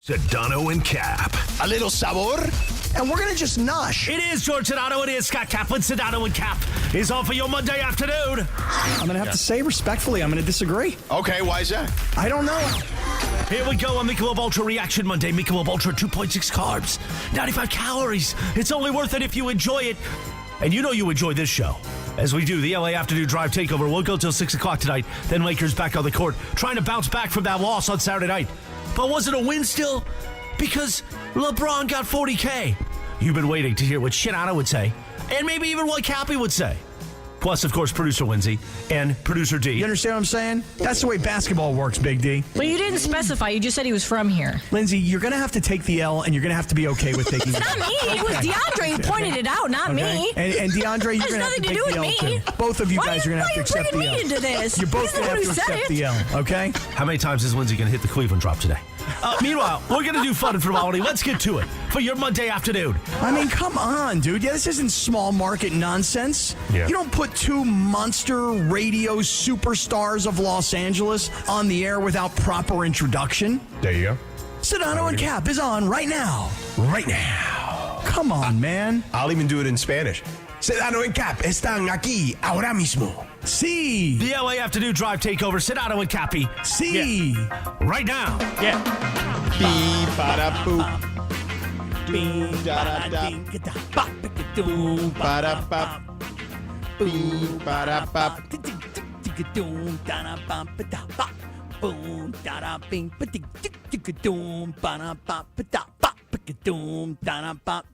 Sedano and Kap. A little sabor, and we're going to just nosh. It is George Sedano. It is Scott Kaplan. Sedano and Kap is on for your Monday afternoon. I'm going to have to say respectfully, I'm going to disagree. Okay, why is that? I don't know. Here we go on Michelob Ultra Reaction Monday. Michelob Ultra, 2.6 carbs, 95 calories. It's only worth it if you enjoy it. And you know you enjoy this show. As we do the LA Afternoon Drive Takeover. We'll go till 6 o'clock tonight. Then Lakers back on the court, trying to bounce back from that loss on Saturday night. But was it a win still? Because LeBron got 40K. You've been waiting to hear what Sedano would say, and maybe even what Cappy would say. Plus, of course, producer Lindsay and producer D. You understand what I'm saying? That's the way basketball works, Big D. Well, you didn't specify. You just said he was from here. Lindsay, you're going to have to take the L, and you're going to have to be okay with taking the It's not me. It was DeAndre who pointed it out, not me. And DeAndre, you're going to have to take the L, too. Both of you guys are going to have to accept the L. Why are you bringing me into this? You're both going to have to accept the L, okay? How many times is Lindsay going to hit the Cleveland drop today? Meanwhile, we're going to do fun and frivolity. Let's get to it for your Monday afternoon. I mean, come on, dude. Yeah, this isn't small market nonsense. Yeah. You don't put two monster radio superstars of Los Angeles on the air without proper introduction. There you go. Sedano and Kap is on right now. Right now. Come on, man. I'll even do it in Spanish. Sedano and Kap están aquí ahora mismo. See. The LA Afternoon Drive Takeover. Sedano and Cappy. See. Yeah. Right now. Yeah. Beep-ba-da-boop. Doom-da-da-da. Boom-ba-da-bop. Boom-ba-da-bop.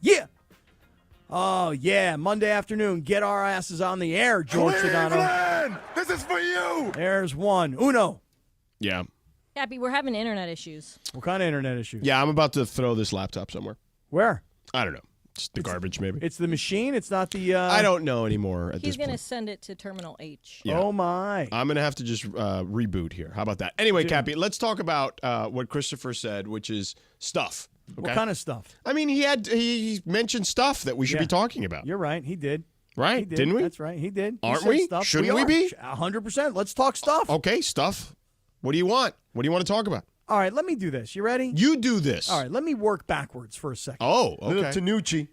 Yeah. Oh, yeah. Monday afternoon. Get our asses on the air, George Sedano. This is for you. There's one. Uno. Yeah. Cappy, we're having internet issues. What kind of internet issue? Yeah, I'm about to throw this laptop somewhere. Where? I don't know. It's the garbage, maybe. It's the machine? It's not the... I don't know anymore at He's this going to point. send it to Terminal H. Yeah. Oh, my. I'm going to have to just reboot here. How about that? Anyway, Cappy, let's talk about what Christopher said, which is stuff. Okay? What kind of stuff? I mean, he mentioned stuff that we should be talking about. You're right. He did. Right? He did. Didn't we? That's right. He did. Aren't He said we? Stuff. Shouldn't we are. be? 100%. Let's talk stuff. Okay, stuff. What do you want? What do you want to talk about? All right, let me do this. You ready? You do this. All right, let me work backwards for a second. Oh, okay. Little Tanucci.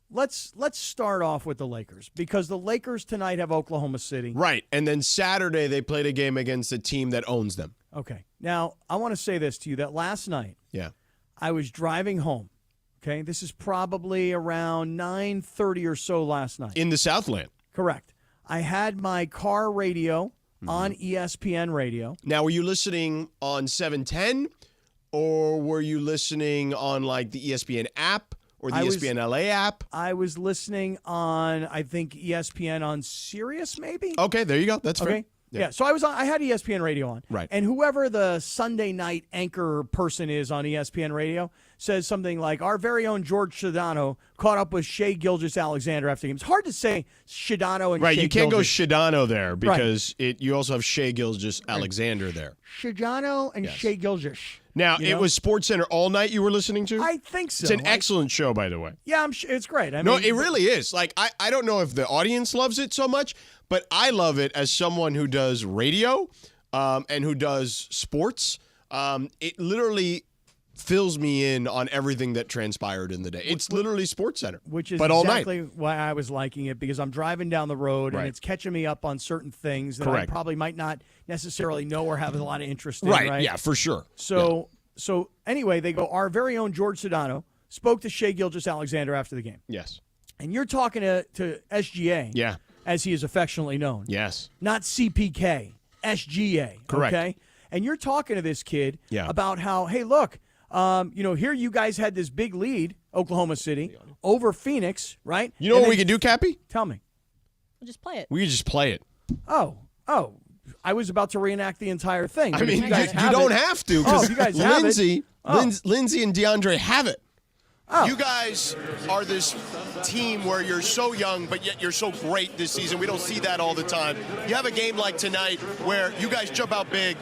Let's start off with the Lakers because the Lakers tonight have Oklahoma City. Right, and then Saturday they played a game against a team that owns them. Okay. Now, I want to say this to you, that last night Yeah. I was driving home. Okay, this is probably around 9:30 or so last night. In the Southland. Correct. I had my car radio on ESPN radio. Now, were you listening on 710 or were you listening on like the ESPN app or the ESPN LA app? I was listening on, I think, ESPN on Sirius, maybe? Okay, there you go. That's fair. Okay. Yeah. So I had ESPN radio on. Right. And whoever the Sunday night anchor person is on ESPN radio says something like, our very own George Sedano caught up with Shai Gilgeous-Alexander after the game. It's hard to say Sedano and Right, Shai you can't go Gilgeous. Sedano there because you also have Shai Gilgeous-Alexander there. Sedano and Shai Gilgeous. Now, You it know? was SportsCenter all night you were listening to? I think so. It's an excellent show, by the way. Yeah, it's great. I mean, No, it really is. Like, I don't know if the audience loves it so much, but I love it as someone who does radio and who does sports. It literally fills me in on everything that transpired in the day. It's literally SportsCenter, which is but all exactly night. why I was liking it, because I'm driving down the road and it's catching me up on certain things that I probably might not necessarily know or have a lot of interest in. Right, yeah, for sure. So anyway, they go, our very own George Sedano spoke to Shai Gilgeous-Alexander after the game. Yes. And you're talking to SGA, as he is affectionately known. Yes. Not CPK, SGA. Correct. Okay? And you're talking to this kid Yeah. about how, hey, look, here you guys had this big lead, Oklahoma City, over Phoenix, right? You know what we could do, Cappy? Tell me. We'll just play it. We could just play it. Oh, I was about to reenact the entire thing. I but if mean, you guys you have don't it- have to Oh, because you guys have Lindsay, it. Lindsay and DeAndre have it. Oh. You guys are this team where you're so young, but yet you're so great this season. We don't see that all the time. You have a game like tonight where you guys jump out big,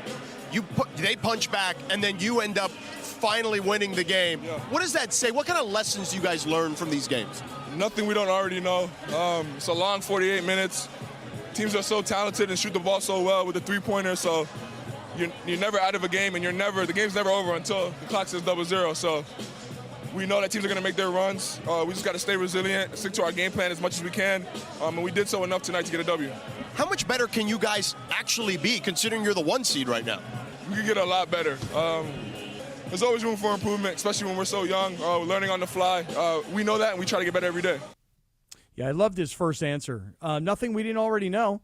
they punch back, and then you end up finally winning the game. Yeah. What does that say? What kind of lessons do you guys learn from these games? Nothing we don't already know. It's a long 48 minutes. Teams are so talented and shoot the ball so well with the three-pointer, so you're never out of a game, and the game's never over until the clock says 0-0. So we know that teams are going to make their runs. We just got to stay resilient, stick to our game plan as much as we can, and we did so enough tonight to get a W. How much better can you guys actually be, considering you're the 1 seed right now? We can get a lot better. There's always room for improvement, especially when we're so young, learning on the fly. We know that, and we try to get better every day. Yeah, I loved his first answer. Nothing we didn't already know.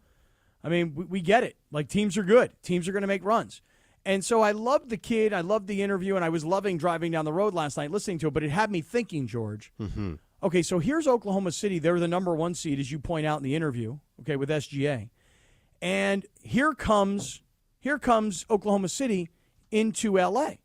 I mean, we get it. Like, teams are good. Teams are going to make runs. And so I loved the kid. I loved the interview, and I was loving driving down the road last night listening to it, but it had me thinking, George. Mm-hmm. Okay, so here's Oklahoma City. They're the number 1 seed, as you point out in the interview, okay, with SGA. And here comes Oklahoma City into L.A.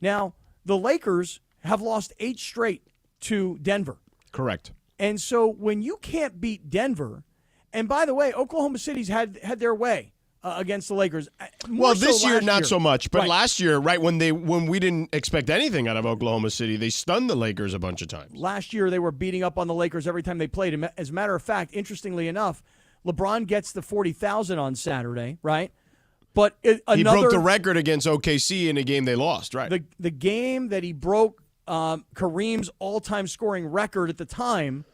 Now, the Lakers have lost 8 straight to Denver. Correct. And so when you can't beat Denver, and by the way, Oklahoma City's had their way against the Lakers. Well, this year, not so much. But right. Last year, right, when we didn't expect anything out of Oklahoma City, they stunned the Lakers a bunch of times. Last year, they were beating up on the Lakers every time they played. As a matter of fact, interestingly enough, LeBron gets the 40,000 on Saturday, right? But he broke the record against OKC in a game they lost, right? The game that he broke Kareem's all-time scoring record at the time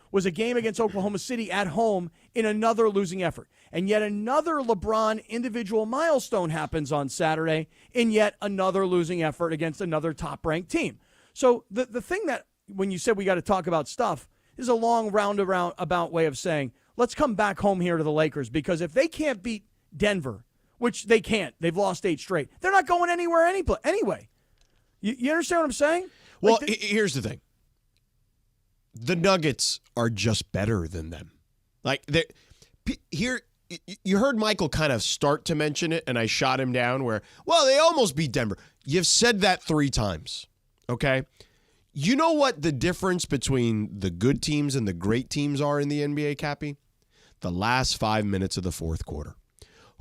was a game against Oklahoma City at home in another losing effort. And yet another LeBron individual milestone happens on Saturday in yet another losing effort against another top-ranked team. So the thing that, when you said we got to talk about stuff, is a long roundabout way of saying, let's come back home here to the Lakers, because if they can't beat Denver, which they can't, they've lost 8 straight, they're not going anywhere anyway. You understand what I'm saying? Well, here's the thing. The Nuggets are just better than them. Like, here, you heard Michael kind of start to mention it, and I shot him down where, well, they almost beat Denver. You've said that 3 times, okay? You know what the difference between the good teams and the great teams are in the NBA, Cappy? The last 5 minutes of the fourth quarter.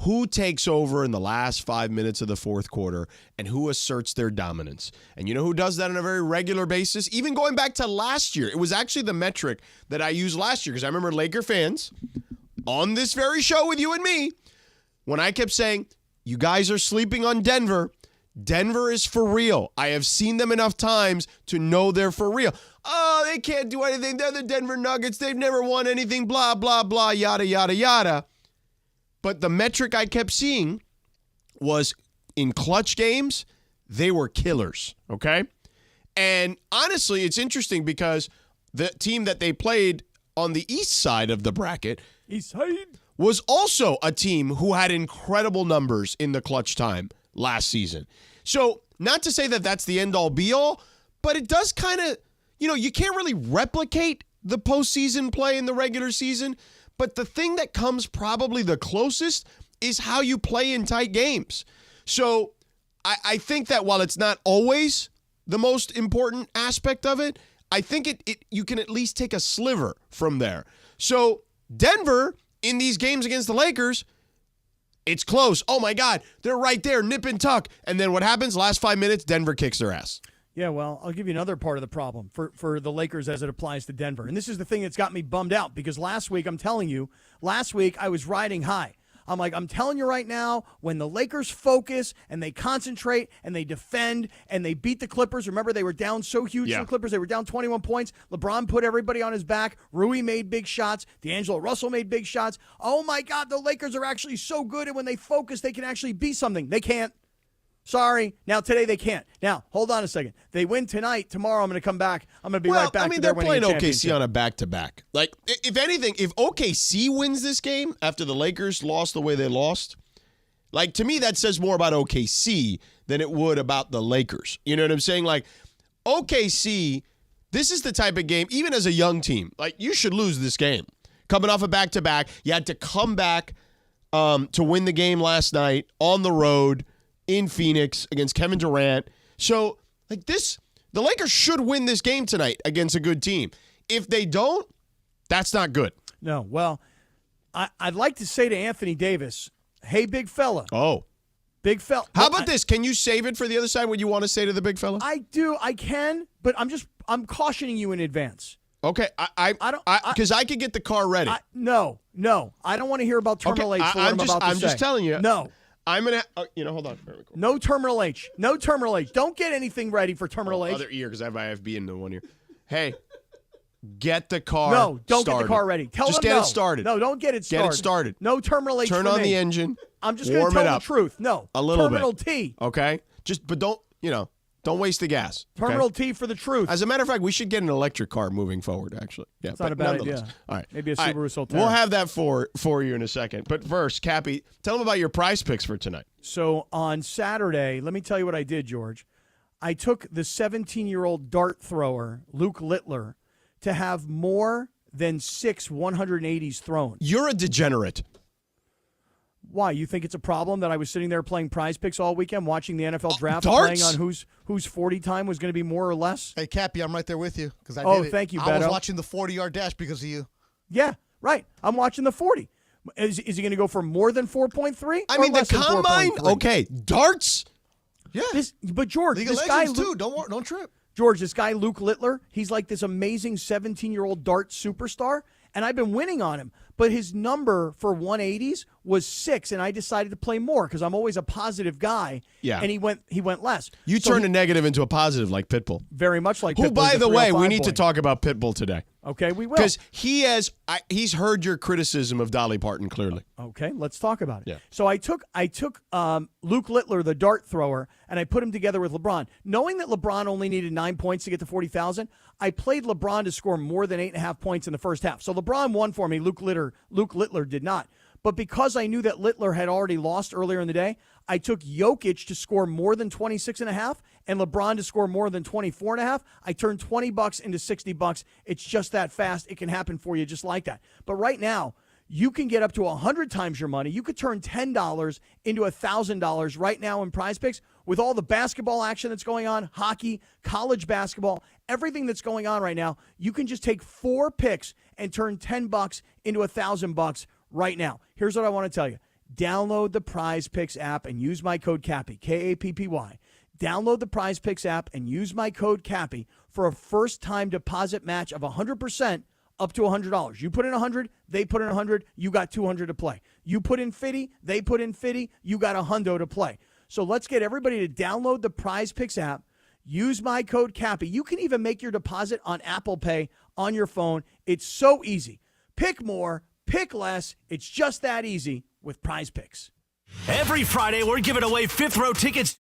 Who takes over in the last 5 minutes of the fourth quarter and who asserts their dominance? And you know who does that on a very regular basis? Even going back to last year. It was actually the metric that I used last year, because I remember Laker fans on this very show with you and me, when I kept saying, you guys are sleeping on Denver. Denver is for real. I have seen them enough times to know they're for real. Oh, they can't do anything. They're the Denver Nuggets. They've never won anything, blah, blah, blah, yada, yada, yada. But the metric I kept seeing was in clutch games, they were killers, okay? And honestly, it's interesting because the team that they played on the east side of the bracket was also a team who had incredible numbers in the clutch time last season. So not to say that that's the end-all be-all, but it does kind of, you can't really replicate the postseason play in the regular season. But the thing that comes probably the closest is how you play in tight games. So I think that while it's not always the most important aspect of it, I think you can at least take a sliver from there. So Denver, in these games against the Lakers, it's close. Oh, my God, they're right there, nip and tuck. And then what happens? Last 5 minutes, Denver kicks their ass. Yeah, well, I'll give you another part of the problem for the Lakers as it applies to Denver. And this is the thing that's got me bummed out, because last week I was riding high. I'm telling you right now, when the Lakers focus and they concentrate and they defend and they beat the Clippers, remember they were down so huge to the Clippers, they were down 21 points. LeBron put everybody on his back. Rui made big shots. D'Angelo Russell made big shots. Oh, my God, the Lakers are actually so good, and when they focus, they can actually be something. They can't. Sorry. Now, today they can't. Now, hold on a second. They win tonight. Tomorrow I'm going to come back. I'm going to be right back. They're playing OKC on a back-to-back. Like, if anything, if OKC wins this game after the Lakers lost the way they lost, like, to me, that says more about OKC than it would about the Lakers. You know what I'm saying? Like, OKC, this is the type of game, even as a young team, like, you should lose this game. Coming off a back-to-back, you had to come back to win the game last night on the road in Phoenix against Kevin Durant. So, like, the Lakers should win this game tonight against a good team. If they don't, that's not good. No, well, I'd like to say to Anthony Davis, hey, big fella. Oh. Big fella. How about this? Can you save it for the other side, what you want to say to the big fella? I do. I can, but I'm cautioning you in advance. Okay, because I could get the car ready. No, I don't want to hear about Terminal H. I'm just telling you. No. I'm going to, hold on. No Terminal H. No Terminal H. Don't get anything ready for Terminal H. Other ear, because I have IFB in the one ear. Hey, get the car No, don't started. get the car ready. Tell Just them get no. it started. No, don't get it started. Get it started. No Terminal H Turn for on me. the engine. I'm just going warm to tell it the up truth. No. a little Terminal bit. T. Okay? But don't waste the gas. Okay? Terminal T for the truth. As a matter of fact, we should get an electric car moving forward, actually. Yeah, It's not a bad idea. All right. Maybe a All right. Subaru Solterra. We'll have that for you in a second. But first, Cappy, tell them about your prize picks for tonight. So on Saturday, let me tell you what I did, George. I took the 17-year-old dart thrower, Luke Littler, to have more than 6 180s thrown. You're a degenerate. Why? You think it's a problem that I was sitting there playing prize picks all weekend, watching the NFL draft, darts? playing on whose 40 time was going to be more or less? Hey, Cappy, I'm right there with you. Thank you, Beto. I was watching the 40-yard dash because of you. Yeah, right. I'm watching the 40. Is he going to go for more than 4.3? I mean, the combine? Okay. Darts? Yeah. But George, League of this guy, Legends, too. Don't trip. George, this guy Luke Littler, he's like this amazing 17-year-old dart superstar, and I've been winning on him. But his number for 180s was 6, and I decided to play more because I'm always a positive guy. Yeah. And he went less. You turned a negative into a positive like Pitbull. Very much like Who, Pitbull. by He's a the way, we 305 need to boy. talk about Pitbull today. Okay, we will. Because he's heard your criticism of Dolly Parton, clearly. Okay, let's talk about it. Yeah. So I took Luke Littler, the dart thrower, and I put him together with LeBron. Knowing that LeBron only needed 9 points to get to 40,000, I played LeBron to score more than 8.5 points in the first half. So LeBron won for me. Luke Littler did not. But because I knew that Littler had already lost earlier in the day, I took Jokic to score more than 26.5 and LeBron to score more than 24.5. I turned $20 into $60. It's just that fast. It can happen for you just like that. But right now, you can get up to 100 times your money. You could turn $10 into $1,000 right now in Prize Picks with all the basketball action that's going on, hockey, college basketball, everything that's going on right now. You can just take 4 picks and turn $10 into $1,000 right now. Here's what I want to tell you. Download the Prize Picks app and use my code CAPPY, K-A-P-P-Y. Download the Prize Picks app and use my code CAPPY for a first-time deposit match of 100% up to $100. You put in 100, they put in 100, you got 200 to play. You put in 50, they put in 50, you got $100 to play. So let's get everybody to download the Prize Picks app. Use my code CAPPY. You can even make your deposit on Apple Pay on your phone. It's so easy. Pick more, pick less. It's just that easy with Prize Picks. Every Friday, we're giving away fifth-row tickets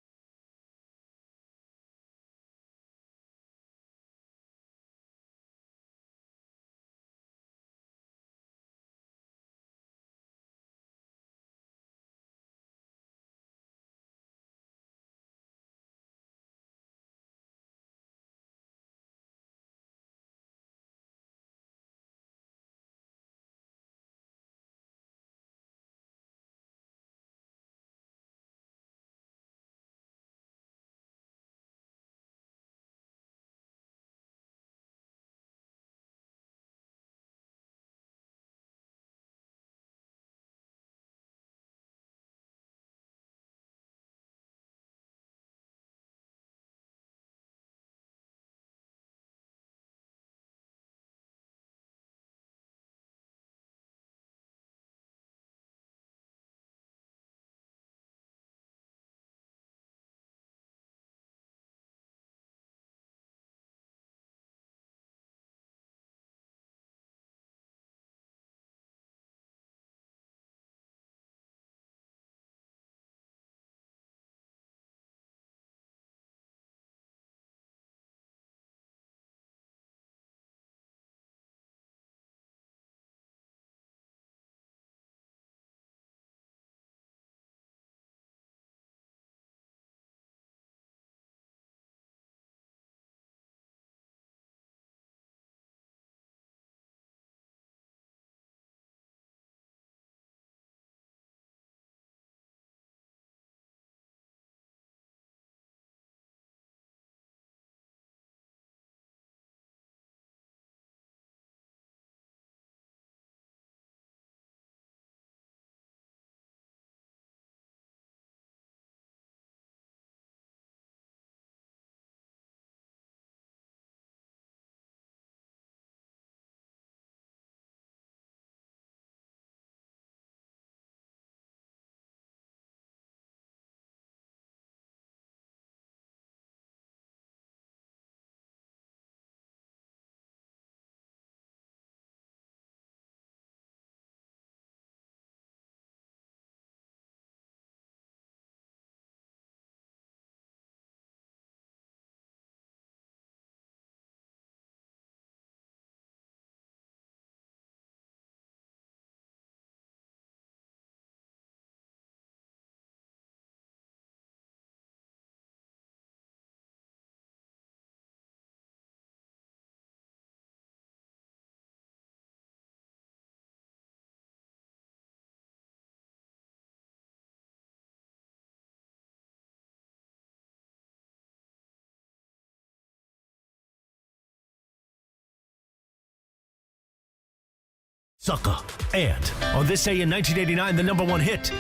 Sucker. And on this day in 1989, the number one hit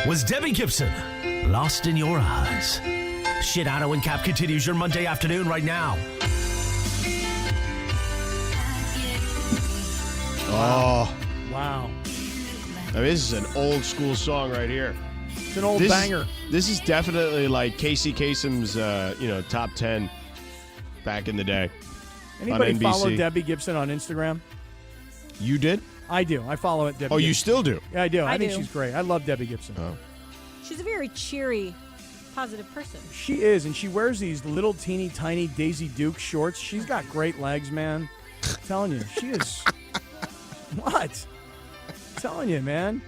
was Debbie Gibson, Lost in Your Eyes. Sedano and Kap continues your Monday afternoon right now. Oh, Wow. now this is an old school song right here. It's an old This- banger. This is definitely like Casey Kasem's, top 10 back in the day. Anybody NBC. follow Debbie Gibson on Instagram? You did? I do. I follow it. Debbie Oh, you Gibson. still do? Yeah, I do. I think do. she's great. I love Debbie Gibson. Oh. She's a very cheery, positive person. She is, and she wears these little teeny tiny Daisy Duke shorts. She's got great legs, man. I'm telling you, she is. What? I'm telling you, man.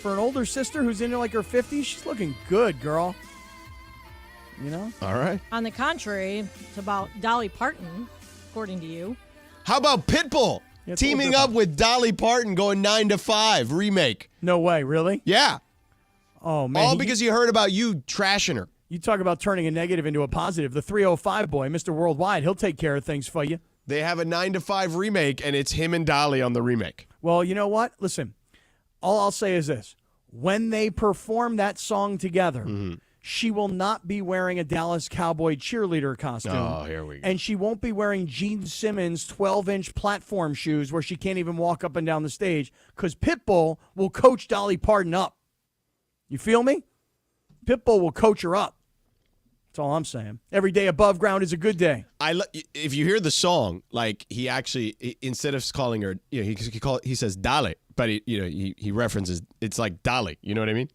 For an older sister who's into like her 50s, she's looking good, girl. You know? All right. On the contrary, it's about Dolly Parton, according to you. How about Pitbull Yeah, it's a little teaming up different. with Dolly Parton going 9 to 5 remake? No way, really? Yeah. Oh man! All because he heard about you trashing her. you talk about turning a negative into a positive. The 305 boy, Mr. Worldwide, he'll take care of things for you. They have a 9 to 5 remake, and it's him and Dolly on the remake. Well, you know what? Listen, all I'll say is this. When they perform that song together, she will not be wearing a Dallas Cowboy cheerleader costume. Oh, here we go. And she won't be wearing Gene Simmons' 12-inch platform shoes where she can't even walk up and down the stage because Pitbull will coach Dolly Parton up. You feel me? Pitbull will coach her up. That's all I'm saying. Every day above ground is a good day. If you hear the song, like instead of calling her, he says Dolly, but he references it's like Dolly. You know what I mean?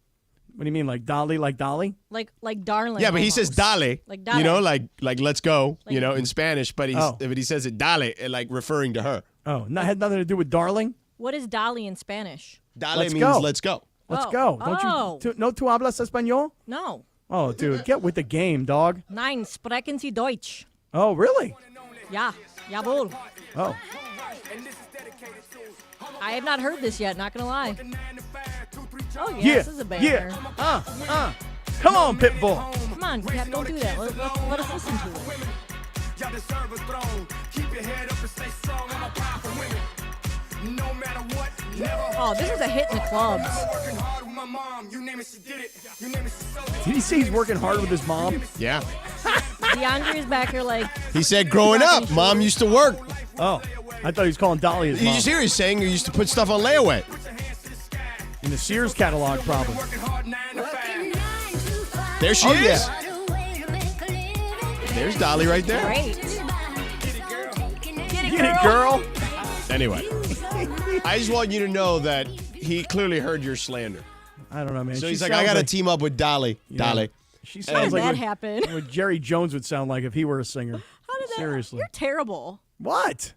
What do you mean, like Dolly, like Dolly? Like darling. Yeah, but he says almost. Dolly. Like Dolly. Like let's go. In Spanish, but he says it Dolly, like referring to her. Oh, had nothing to do with darling? What is Dolly in Spanish? Dolly Let's means go. let's go. Let's Oh. go. Oh. No tu hablas español? No. Oh, dude, get with the game, dog. Nein, sprechen Sie Deutsch. Oh, really? Ja, jawohl. Oh. I have not heard this yet, not gonna lie. Oh, yeah, Yeah. this is a banger. Yeah. Come on, Pitbull. Come on, Cap, don't do that. Let us listen to it. Oh, this is a hit in the clubs. Did he say he's working hard with his mom? Yeah. DeAndre's back here like, He said, growing up, mom used to work. Oh, I thought he was calling Dolly his You mom. just hear he's saying he used to put stuff on layaway. In the Sears catalog, probably. There she Oh, is. yeah. There's Dolly right there. great. Get it, girl. Anyway, I just want you to know that he clearly heard your slander. I don't know, man. So She he's like, I sounds got to team up with Dolly. Yeah. Dolly. She How sounds did like that what, happen? what Jerry Jones would sound like if he were a singer. How did that? Seriously. You're terrible. What?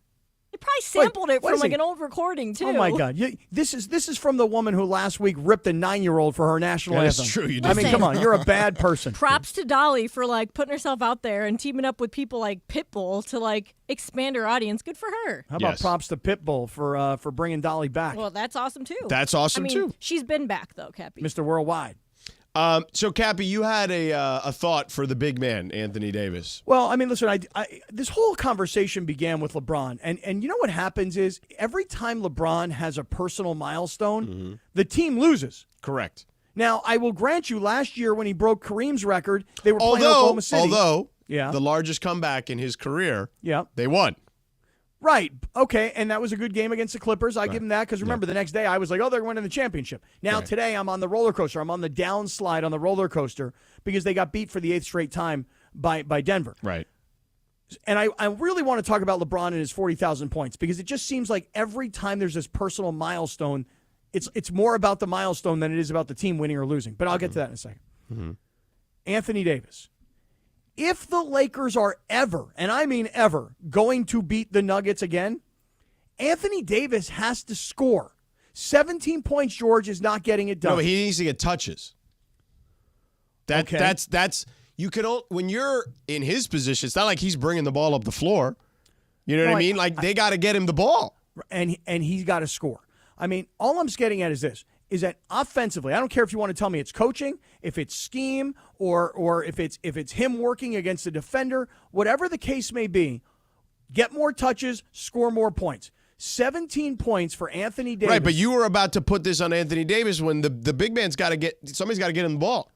You probably sampled it what from is like he- an old recording too. Oh my God! This is from the woman who last week ripped a 9-year-old for her national That anthem. is true. You I did. mean, Listen. come on, you're a bad person. Props to Dolly for like putting herself out there and teaming up with people like Pitbull to like expand her audience. Good for her. How about Yes. props to Pitbull for bringing Dolly back, Well, that's awesome too. That's awesome, I mean, too. She's been back though, Cappy. Mr. Worldwide. So, Cappy, you had a thought for the big man, Anthony Davis. Well, I mean, listen, I this whole conversation began with LeBron, and you know what happens is every time LeBron has a personal milestone, the team loses. Correct. Now, I will grant you, last year when he broke Kareem's record, they were playing Oklahoma City. Although Yeah. the largest comeback in his career, Yeah. they won. Right. Okay. And that was a good game against the Clippers. I give him that because remember, the next day I was like, oh, they're winning the championship. Now, today I'm on the roller coaster. I'm on the downslide on the roller coaster because they got beat for the 8th straight time by Denver. Right. And I really want to talk about LeBron and his 40,000 points because it just seems like every time there's this personal milestone, it's more about the milestone than it is about the team winning or losing. But I'll get to that in a second. Anthony Davis. If the Lakers are ever, and I mean ever, going to beat the Nuggets again, Anthony Davis has to score. 17 points, George, is not getting it done. No, but he needs to get touches. Okay. That's you can when you're in his position. It's not like he's bringing the ball up the floor. You know what No, I mean? Like they got to get him the ball. and he's got to score. I mean, all I'm getting at is this, is that offensively, I don't care if you want to tell me it's coaching, if it's scheme, or if it's him working against a defender, whatever the case may be, get more touches, score more points. 17 points for Anthony Davis. Right, but you were about to put this on Anthony Davis when the big man's got to get – somebody's got to get him the ball.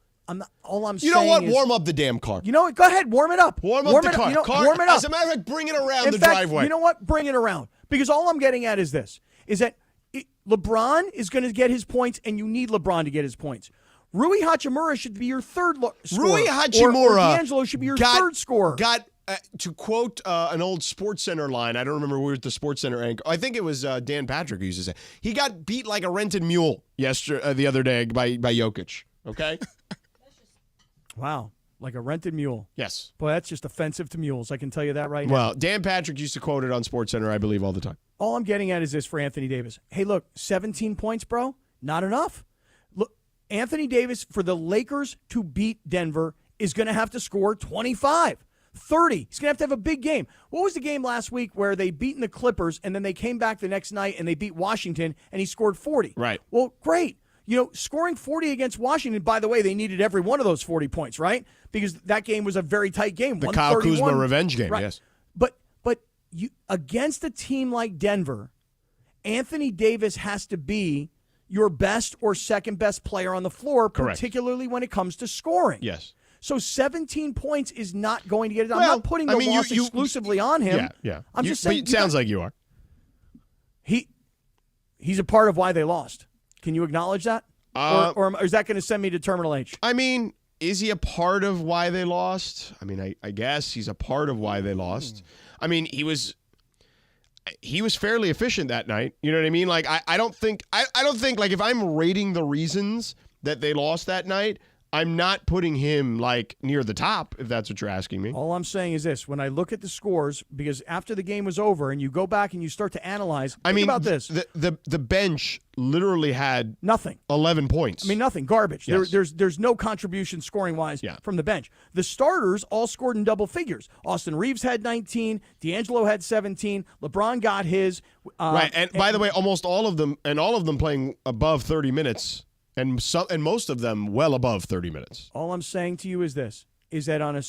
All I'm You saying know what? is, Warm up the damn car. You know what? Go ahead. Warm it up. Warm up the car. Warm it up. As a matter of fact, bring it around In the fact, driveway. You know what? Bring it around. Because all I'm getting at is this, is that LeBron is going to get his points, and you need LeBron to get his points. Rui Hachimura should be your third scorer. Rui Hachimura or D'Angelo should be your third scorer. To quote an old SportsCenter line, I don't remember who was the SportsCenter anchor. I think it was Dan Patrick who used to say, he got beat like a rented mule the other day by Jokic. Okay? Wow. Like a rented mule. Yes. Boy, that's just offensive to mules. I can tell you that right now. Well, Dan Patrick used to quote it on SportsCenter, I believe, all the time. All I'm getting at is this for Anthony Davis. Hey, look, 17 points, bro, not enough. Look, Anthony Davis, for the Lakers to beat Denver, is going to have to score 25. 30. He's going to have a big game. What was the game last week where they beaten the Clippers and then they came back the next night and they beat Washington and he scored 40? Right. Well, great. You know, scoring 40 against Washington, by the way, they needed every one of those 40 points, right? Because that game was a very tight game. The Kyle Kuzma revenge game, right. Yes. But you against a team like Denver, Anthony Davis has to be your best or second best player on the floor, Correct. Particularly when it comes to scoring. Yes. So 17 points is not going to get it done. I'm not putting the loss exclusively on him. Yeah. I'm just saying. It sounds like you are. He's a part of why they lost. Can you acknowledge that? Or is that going to send me to Terminal H? I mean, is he a part of why they lost? I mean, I guess he's a part of why they lost. I mean, he was fairly efficient that night. You know what I mean? Like, I don't think like if I'm rating the reasons that they lost that night, I'm not putting him like near the top, if that's what you're asking me. All I'm saying is this. When I look at the scores, because after the game was over and you go back and you start to analyze, think about this. The bench literally had nothing. 11 points. I mean, nothing. Garbage. Yes. There's no contribution scoring-wise from the bench. The starters all scored in double figures. Austin Reeves had 19. D'Angelo had 17. LeBron got his. Right. And by the way, almost all of them playing above 30 minutes. And most of them well above 30 minutes. All I'm saying to you is this, is that on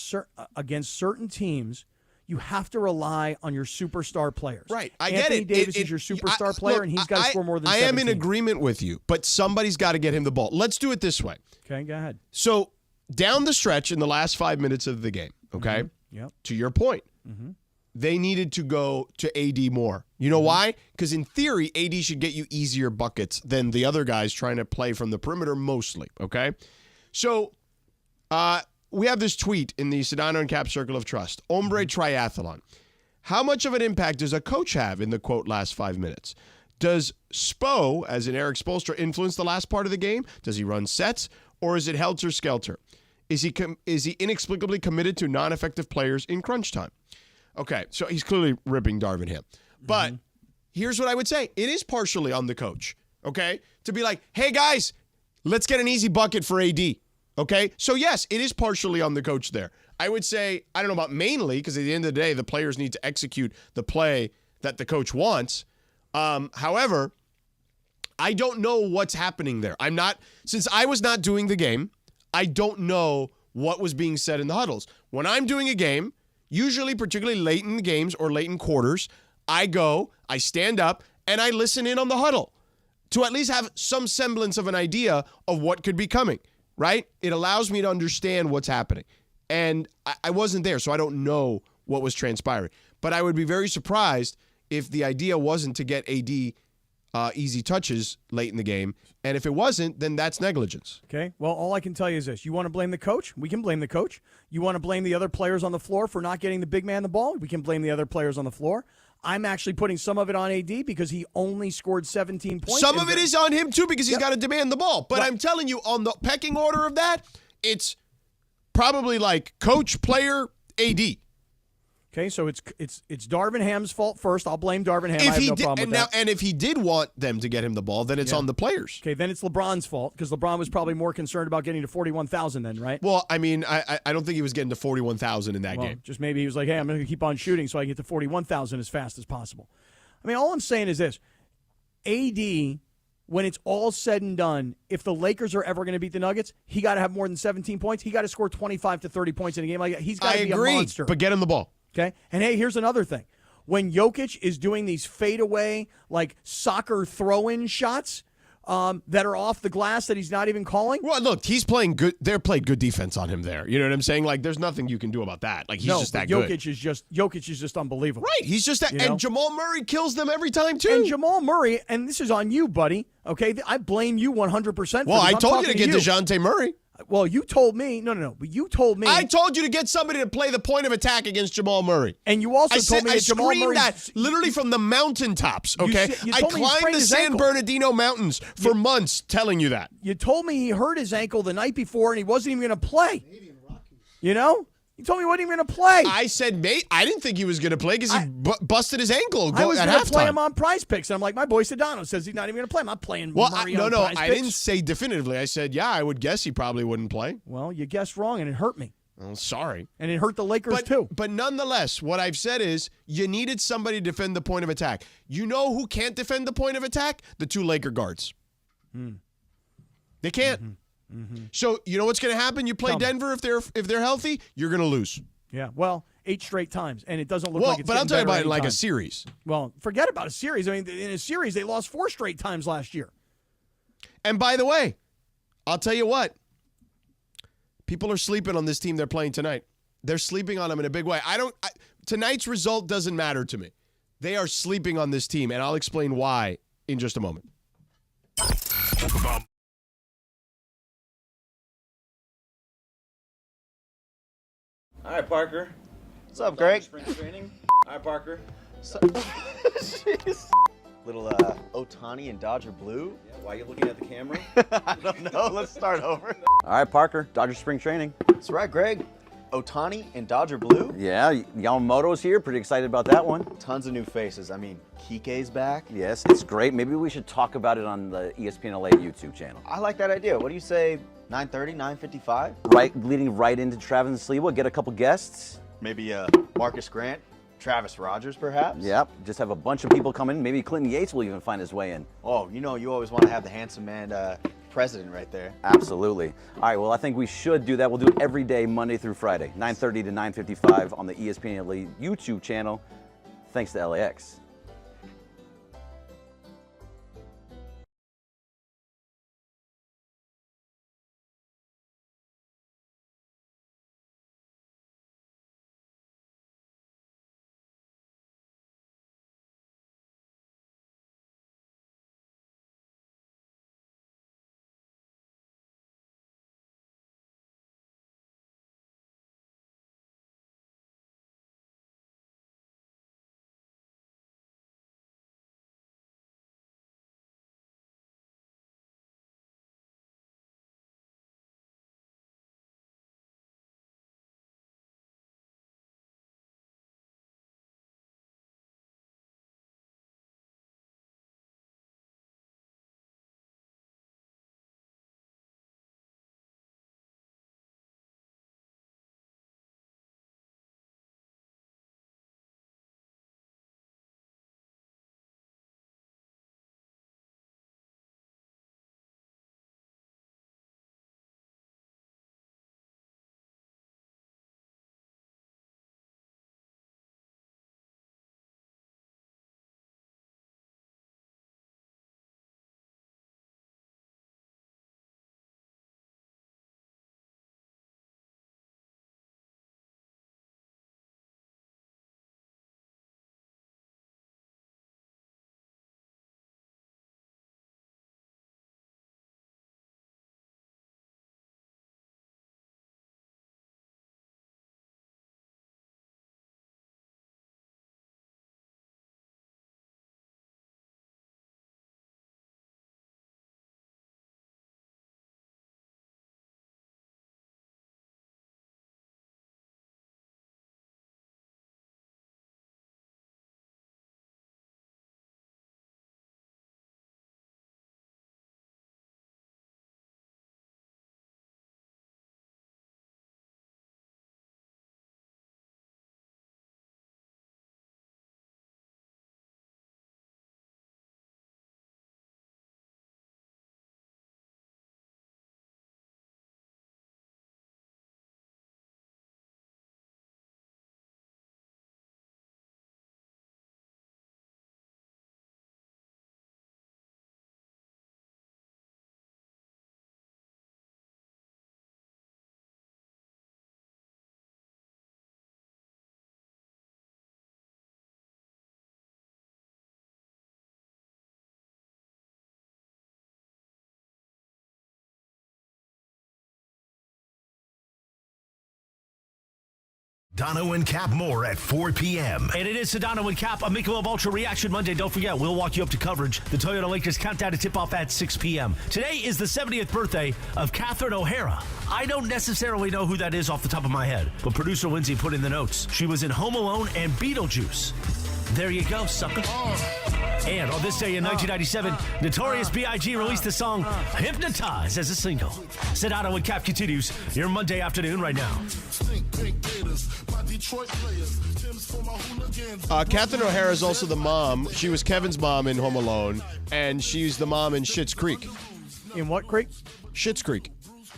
against certain teams, you have to rely on your superstar players. Right. I Anthony get it. Davis is your superstar player, and he's got to score more than 17. I am in agreement with you, but somebody's got to get him the ball. Let's do it this way. Okay, go ahead. So down the stretch in the last 5 minutes of the game, okay, Yep. to your point, they needed to go to AD more. You know why? Because in theory, AD should get you easier buckets than the other guys trying to play from the perimeter mostly, okay? So we have this tweet in the Sedano and Kap Circle of Trust. Ombre Triathlon. How much of an impact does a coach have in the, quote, last 5 minutes? Does Spo, as in Eric Spoelstra, influence the last part of the game? Does he run sets? Or is it helter-skelter? Is he inexplicably committed to non-effective players in crunch time? Okay, so he's clearly ripping Darvin Ham. But here's what I would say. It is partially on the coach, okay? To be like, hey, guys, let's get an easy bucket for AD, okay? So, yes, it is partially on the coach there. I would say, I don't know about mainly, because at the end of the day, the players need to execute the play that the coach wants. However, I don't know what's happening there. Since I was not doing the game, I don't know what was being said in the huddles. When I'm doing a game, usually particularly late in the games or late in quarters, I stand up, and I listen in on the huddle to at least have some semblance of an idea of what could be coming, right? It allows me to understand what's happening. And I wasn't there, so I don't know what was transpiring. But I would be very surprised if the idea wasn't to get AD easy touches late in the game. And if it wasn't, then that's negligence. Okay. Well, all I can tell you is this. You want to blame the coach? We can blame the coach. You want to blame the other players on the floor for not getting the big man the ball? We can blame the other players on the floor. I'm actually putting some of it on AD because he only scored 17 points. Some of it is on him, too, because he's got to demand the ball. But I'm telling you, on the pecking order of that, it's probably like coach, player, AD. Okay, so it's Darvin Ham's fault first. I'll blame Darvin Ham. I have no problem with that. And if he did want them to get him the ball, then it's on the players. Okay, then it's LeBron's fault because LeBron was probably more concerned about getting to 41,000 then, right? Well, I mean, I don't think he was getting to 41,000 in that game. Just maybe he was like, hey, I'm going to keep on shooting so I can get to 41,000 as fast as possible. I mean, all I'm saying is this. AD, when it's all said and done, if the Lakers are ever going to beat the Nuggets, he got to have more than 17 points. He got to score 25 to 30 points in a game like that. He's got to be a monster. But get him the ball. Okay? And, hey, here's another thing. when Jokic is doing these fadeaway, like soccer throw-in shots that are off the glass that he's not even calling. Well, look, he's playing good. They're playing good defense on him there. You know what I'm saying? Like, there's nothing you can do about that. Like, he's just that Jokic good. Jokic is just unbelievable. Right. He's just that. You And know? Jamal Murray kills them every time, too. And Jamal Murray, and this is on you, buddy. Okay, I blame you 100%. Well, I I'm told you to talking get DeJounte Murray. Well, you told me. No. But you told me. I told you to get somebody to play the point of attack against Jamal Murray. And you also told me that Jamal screamed Murray. that literally from the mountaintops, okay? You I told me he climbed sprained the his San ankle. Bernardino Mountains for months telling you that. You told me he hurt his ankle the night before and he wasn't even going to play. You know? You told me he wasn't even going to play. I said, mate, I didn't think he was going to play because he busted his ankle I was at going to play halftime. him on Prize Picks. And I'm like, my boy Sedano says he's not even going to play. I'm not playing Well, Murray on Prize I Picks. didn't say definitively. I said, yeah, I would guess he probably wouldn't play. Well, you guessed wrong and it hurt me. Oh, sorry. And it hurt the Lakers too. But nonetheless, what I've said is you needed somebody to defend the point of attack. You know who can't defend the point of attack? The two Laker guards. They can't. So you know what's going to happen? You play Denver if they're healthy, you're going to lose. Yeah, well, 8 straight times, and it doesn't look Well, like it's but I'll getting tell you better about it in like anytime. a series. Well, forget about a series. I mean, in a series, they lost 4 straight times last year. And by the way, I'll tell you what. People are sleeping on this team they're playing tonight. They're sleeping on them in a big way. Tonight's result doesn't matter to me. They are sleeping on this team, and I'll explain why in just a moment. All right, Parker. What's up, Greg? Spring training. All right, Parker. Jeez. Little Otani and Dodger blue. Yeah, why are you looking at the camera? I don't know. Let's start over. All right, Parker. Dodger spring training. That's right, Greg. Otani and Dodger blue. Yeah, Yamamoto's here. Pretty excited about that one. Tons of new faces. I mean, Kike's back. Yes, it's great. Maybe we should talk about it on the ESPN LA YouTube channel. I like that idea. What do you say? 9:30, 9:55? Right, leading right into Travis and Sliwa. Get a couple guests. Maybe Marcus Grant, Travis Rogers, perhaps? Yep, just have a bunch of people come in. Maybe Clinton Yates will even find his way in. Oh, you know, you always want to have the handsome man president right there. Absolutely. All right, well, I think we should do that. We'll do it every day, Monday through Friday, 9:30 to 9:55 on the ESPN LA YouTube channel. Thanks to LAX. Sedano and Kap more at 4 p.m. And it is Sedano and Kap, a Michelob Ultra Reaction Monday. Don't forget, we'll walk you up to coverage. The Toyota Lakers countdown to tip-off at 6 p.m. Today is the 70th birthday of Katherine O'Hara. I don't necessarily know who that is off the top of my head, but producer Lindsay put in the notes. She was in Home Alone and Beetlejuice. There you go, sucker. And on this day in 1997, Notorious B.I.G. released the song Hypnotize as a single. Sedano and Kap continues your Monday afternoon right now. Katherine O'Hara is also the mom. She was Kevin's mom in Home Alone, and she's the mom in Schitt's Creek. In what creek? Schitt's Creek.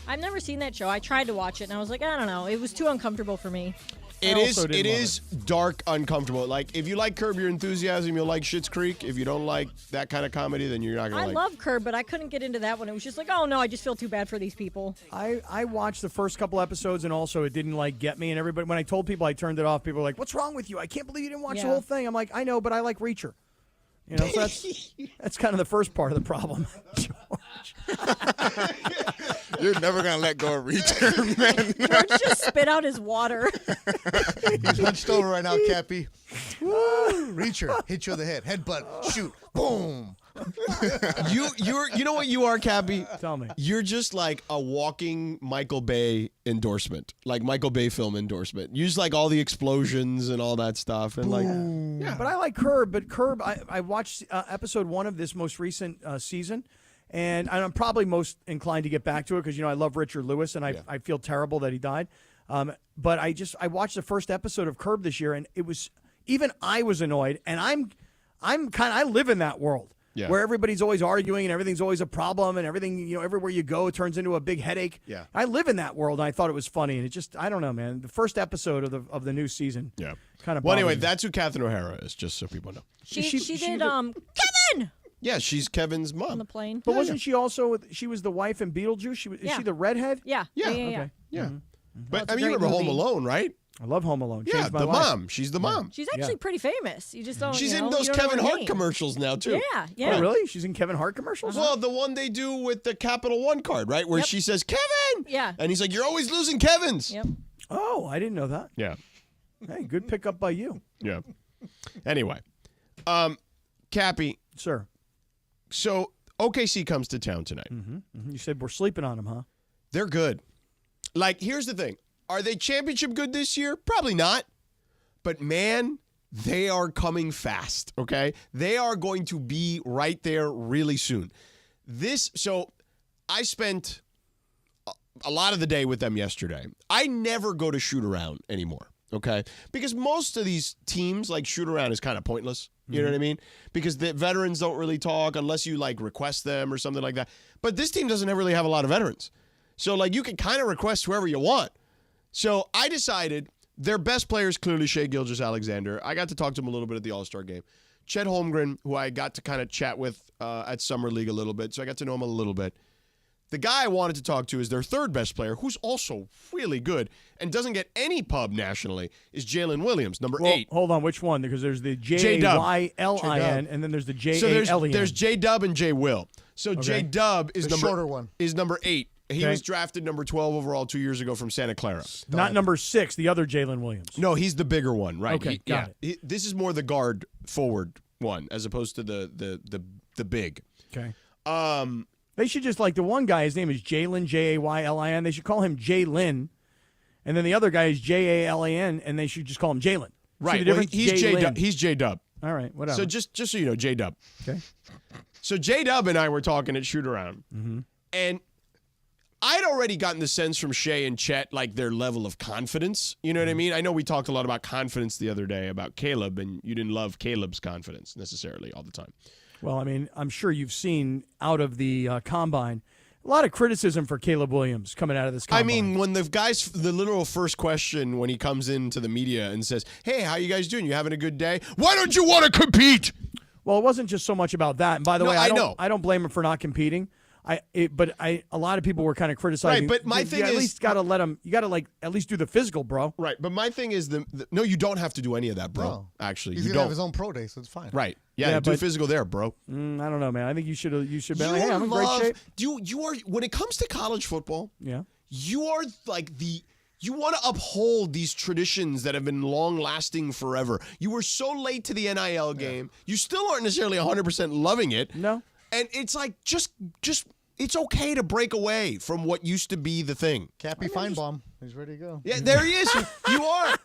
I've never seen that show. I tried to watch it, and I was like, I don't know. It was too uncomfortable for me. It is dark, uncomfortable. Like, if you like Curb Your Enthusiasm, you'll like Schitt's Creek. If you don't like that kind of comedy, then you're not going to like it. I love Curb, but I couldn't get into that one. It was just like, oh, no, I just feel too bad for these people. I watched the first couple episodes, and also it didn't, get me. And everybody, when I told people I turned it off, people were like, what's wrong with you? I can't believe you didn't watch the whole thing. I'm like, I know, but I like Reacher. You know, so that's kind of the first part of the problem, George. You're never going to let go of Reacher, man. George just spit out his water. He's hunched over right now, Cappy. Reacher, hit you on the head. Headbutt, shoot, boom. You know what you are, Cappy? Tell me. You're just like a walking Michael Bay endorsement, like Michael Bay film endorsement. You just like all the explosions and all that stuff, and Yeah, but I like Curb. But Curb, I watched episode 1 of this most recent season, and I'm probably most inclined to get back to it because I love Richard Lewis, and I feel terrible that he died. But I watched the first episode of Curb this year, and it was even I was annoyed, and I live in that world. Yeah. Where everybody's always arguing and everything's always a problem and everything, everywhere you go, it turns into a big headache. Yeah. I live in that world, and I thought it was funny, and it just, I don't know, man. The first episode of the new season. Yeah. Kind of. Well, anyway, that's who Katherine O'Hara is, just so people know. She did Kevin Yeah, she's Kevin's mom. on the plane. But wasn't she also? She was the wife in Beetlejuice. Is she the redhead? Yeah. Yeah. Okay. Yeah. But Well, it's a you great remember Home movie. Alone, right? I love Home Alone. Yeah, Changed my the life. mom. She's the mom. She's actually pretty famous. You just don't. She's you in know, those you don't know Kevin her Hart name. commercials now too. Yeah. Oh, really? She's in Kevin Hart commercials? Well, the one they do with the Capital One card, right? Where she says, Kevin! Yeah. And he's like, you're always losing Kevins. Yep. Oh, I didn't know that. Yeah. Hey, good pickup by you. Yeah. Anyway. Cappy, Sir. so OKC comes to town tonight. Mm-hmm. You said we're sleeping on them, huh? They're good. Like, here's the thing. Are they championship good this year? Probably not. But, man, they are coming fast, okay? They are going to be right there really soon. So I spent a lot of the day with them yesterday. I never go to shoot around anymore, okay? Because most of these teams, like, shoot around is kind of pointless. You know what I mean? Because the veterans don't really talk unless you, request them or something like that. But this team doesn't really have a lot of veterans. So, you can kind of request whoever you want. So I decided their best player is clearly Shai Gilgeous-Alexander. I got to talk to him a little bit at the All-Star game. Chet Holmgren, who I got to kind of chat with at Summer League a little bit, so I got to know him a little bit. The guy I wanted to talk to is their third best player, who's also really good and doesn't get any pub nationally, is Jalen Williams, number 8. Hold on, which one? Because there's the J-Dub. J-Y-L-I-N, and then there's the J-A-L-E-N. So there's J-Dub and J-Will. So J-Dub is The shorter one. is number 8. He Okay. was drafted number 12 overall 2 years ago from Santa Clara. Not number 6, the other Jalen Williams. No, he's the bigger one, right? Okay, got it. This is more the guard forward one as opposed to the big. Okay. They should just, the one guy, his name is Jalen, Jaylin. They should call him Jaylin. And then the other guy is Jalan, and they should just call him Jalen. Right. See the Well, difference? he's Jaylin. J-Dub. He's J-Dub. All right, whatever. So just so you know, J-Dub. Okay. So J-Dub and I were talking at shoot around, and I'd already gotten the sense from Shai and Chet, their level of confidence. You know what I mean? I know we talked a lot about confidence the other day about Caleb, and you didn't love Caleb's confidence necessarily all the time. Well, I mean, I'm sure you've seen out of the combine a lot of criticism for Caleb Williams coming out of this combine. I mean, when the literal first question when he comes into the media and says, hey, how you guys doing? You having a good day? Why don't you want to compete? Well, it wasn't just so much about that. And by the way, I know. I don't blame him for not competing. But a lot of people were kind of criticizing. Right, but my thing you is, at least got to let him. You got to at least do the physical, bro. Right, but my thing is no, you don't have to do any of that, bro. No. Actually, He's you going to don't. have his own pro day, so it's fine. Right, yeah, do but- physical there, bro. I don't know, man. I think you should be like, hey, I'm in great shape. You are when it comes to college football. Yeah. You are like the You want to uphold these traditions that have been long-lasting forever. You were so late to the NIL game. You still aren't necessarily 100% loving it. No. And it's like, just it's okay to break away from what used to be the thing. Cappy Feinbaum. He's ready to go. Yeah, there he is. You are.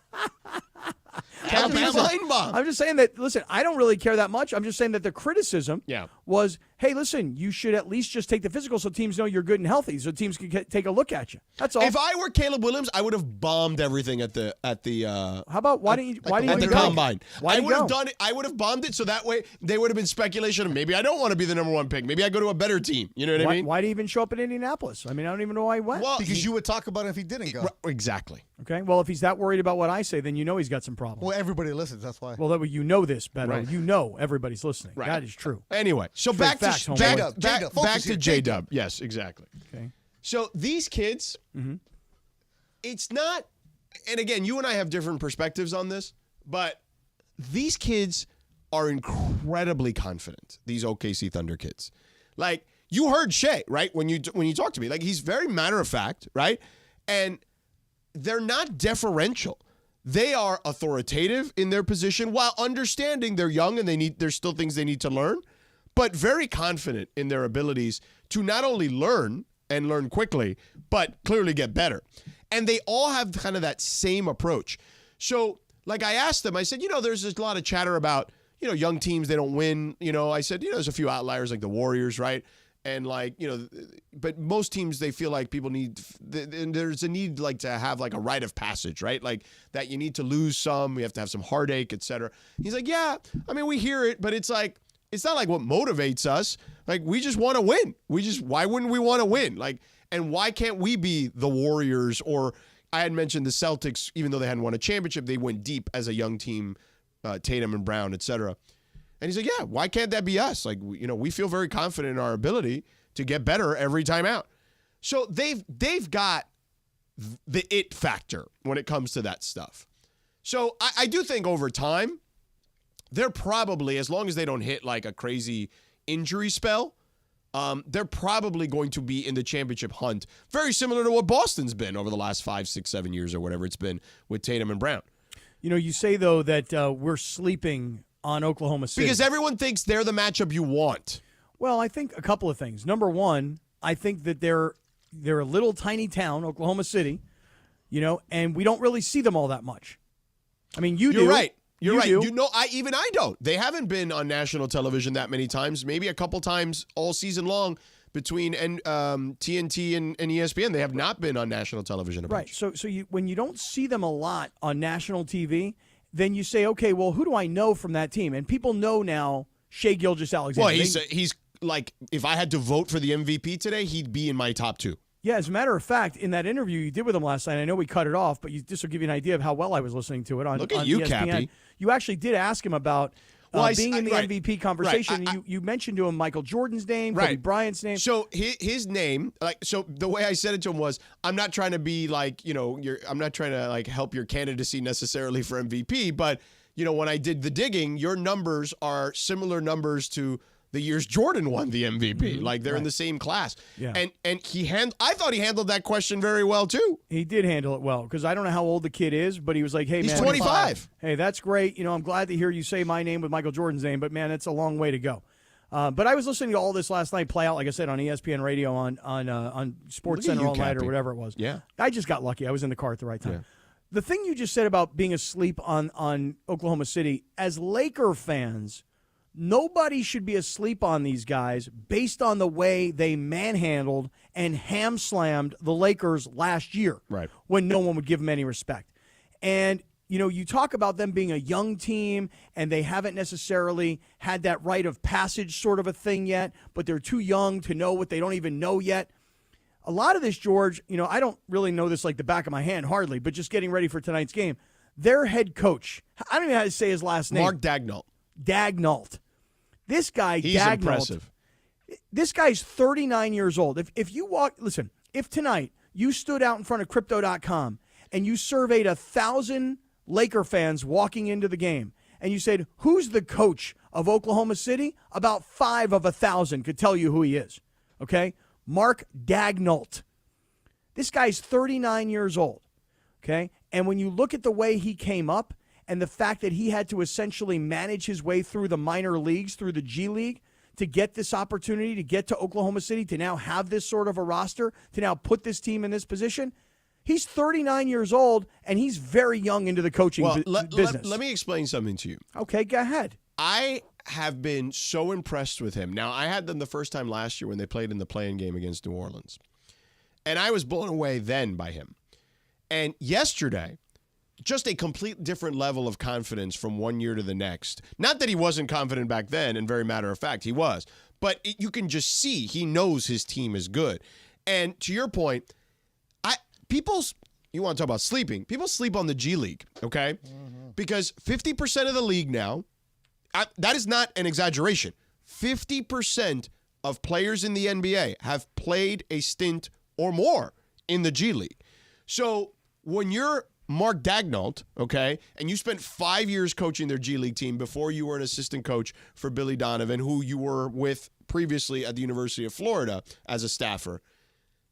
Cappy Feinbaum. I'm just saying that, listen, I don't really care that much. I'm just saying that the criticism was, hey, listen, you should at least just take the physical so teams know you're good and healthy, so teams can take a look at you. That's all. If I were Caleb Williams, I would have bombed everything at the How about why didn't you go? Combine? Why I didn't would you have go? done it. I would have bombed it so that way there would have been speculation of maybe I don't want to be the number one pick. Maybe I go to a better team. You know what I mean? Why did he even show up in Indianapolis? I mean, I don't even know why he went. Well, Because you would talk about it if he didn't go. Exactly. Okay, well, if he's that worried about what I say, then you know he's got some problems. Well, everybody listens. That's why. Well, that way you know this better. Right. You know everybody's listening. Right. That is true. Anyway, so Straight back facts, to homeboy. back to J-Dub. Yes, exactly. Okay. So these kids, it's not, and again, you and I have different perspectives on this, but these kids are incredibly confident, these OKC Thunder kids. Like, you heard Shea, right, when you talked to me. Like, he's very matter of fact, right? And they're not deferential. They are authoritative in their position while understanding they're young and there's still things they need to learn, but very confident in their abilities to not only learn and learn quickly, but clearly get better. And they all have kind of that same approach. So, like, I asked them, I said, there's a lot of chatter about, young teams, they don't win. I said, there's a few outliers like the Warriors, right? And like, but most teams, they feel like people there's a need like to have like a rite of passage, right? Like that you need to lose some, we have to have some heartache, etc. He's like, yeah, I mean, we hear it, but it's like, it's not like what motivates us. Like, we just want to win. Why wouldn't we want to win? Like, and why can't we be the Warriors? Or I had mentioned the Celtics, even though they hadn't won a championship, they went deep as a young team, Tatum and Brown, etc. And he's like, yeah, why can't that be us? Like, we feel very confident in our ability to get better every time out. So they've got the it factor when it comes to that stuff. So I do think over time, they're probably, as long as they don't hit like a crazy injury spell, they're probably going to be in the championship hunt. Very similar to what Boston's been over the last 5, 6, 7 years or whatever it's been with Tatum and Brown. You say, though, that we're sleeping on Oklahoma City. Because everyone thinks they're the matchup you want. Well, I think a couple of things. Number one, I think that they're a little tiny town, Oklahoma City, and we don't really see them all that much. I mean, you do. You're right. You're right. Do. I don't. They haven't been on national television that many times. Maybe a couple times all season long between TNT and ESPN. They have not been on national television. Right. So when you don't see them a lot on national TV, then you say, okay, well, who do I know from that team? And people know now Shai Gilgeous-Alexander. Well, he's like, if I had to vote for the MVP today, he'd be in my top 2. Yeah, as a matter of fact, in that interview you did with him last night, I know we cut it off, but this will give you an idea of how well I was listening to it on Look at you, ESPN. Cappy. You actually did ask him about being in the MVP conversation. Right. You mentioned to him Michael Jordan's name, right. Kobe Bryant's name. So his name, so the way I said it to him was, I'm not trying to be like, I'm not trying to like help your candidacy necessarily for MVP, but when I did the digging, your numbers are similar numbers to the years Jordan won the MVP. Mm-hmm. Like they're in the same class. Yeah. And I thought he handled that question very well too. He did handle it well, because I don't know how old the kid is, but he was like, hey, he's man. 25. Hey, that's great. I'm glad to hear you say my name with Michael Jordan's name, but man, it's a long way to go. But I was listening to all this last night play out, like I said, on ESPN Radio, on Sports Center all night or whatever it was. Yeah. I just got lucky. I was in the car at the right time. Yeah. The thing you just said about being asleep on Oklahoma City, as Laker fans, nobody should be asleep on these guys based on the way they manhandled and ham-slammed the Lakers last year, right, when no one would give them any respect. And, you talk about them being a young team and they haven't necessarily had that rite of passage sort of a thing yet, but they're too young to know what they don't even know yet. A lot of this, George, I don't really know this like the back of my hand, hardly, but just getting ready for tonight's game, their head coach, I don't even know how to say his last name. Mark Daigneault. Daigneault. This guy, he's Daigneault, impressive. This guy's 39 years old. If tonight you stood out in front of Crypto.com and you surveyed 1,000 Laker fans walking into the game, and you said, who's the coach of Oklahoma City? About 5 of 1,000 could tell you who he is, okay? Mark Daigneault. This guy's 39 years old. Okay? And when you look at the way he came up and the fact that he had to essentially manage his way through the minor leagues, through the G League, to get this opportunity, to get to Oklahoma City, to now have this sort of a roster, to now put this team in this position, he's 39 years old, and he's very young into the coaching business. Let me explain something to you. Okay, go ahead. I have been so impressed with him. Now, I had them the first time last year when they played in the play-in game against New Orleans, and I was blown away then by him. And yesterday, just a complete different level of confidence from one year to the next. Not that he wasn't confident back then, and very matter of fact, he was. But you can just see he knows his team is good. And to your point, you want to talk about sleeping. People sleep on the G League, okay? Mm-hmm. Because 50% of the league now, that is not an exaggeration. 50% of players in the NBA have played a stint or more in the G League. So when you're Mark Daigneault, okay, and you spent 5 years coaching their G League team before you were an assistant coach for Billy Donovan, who you were with previously at the University of Florida as a staffer.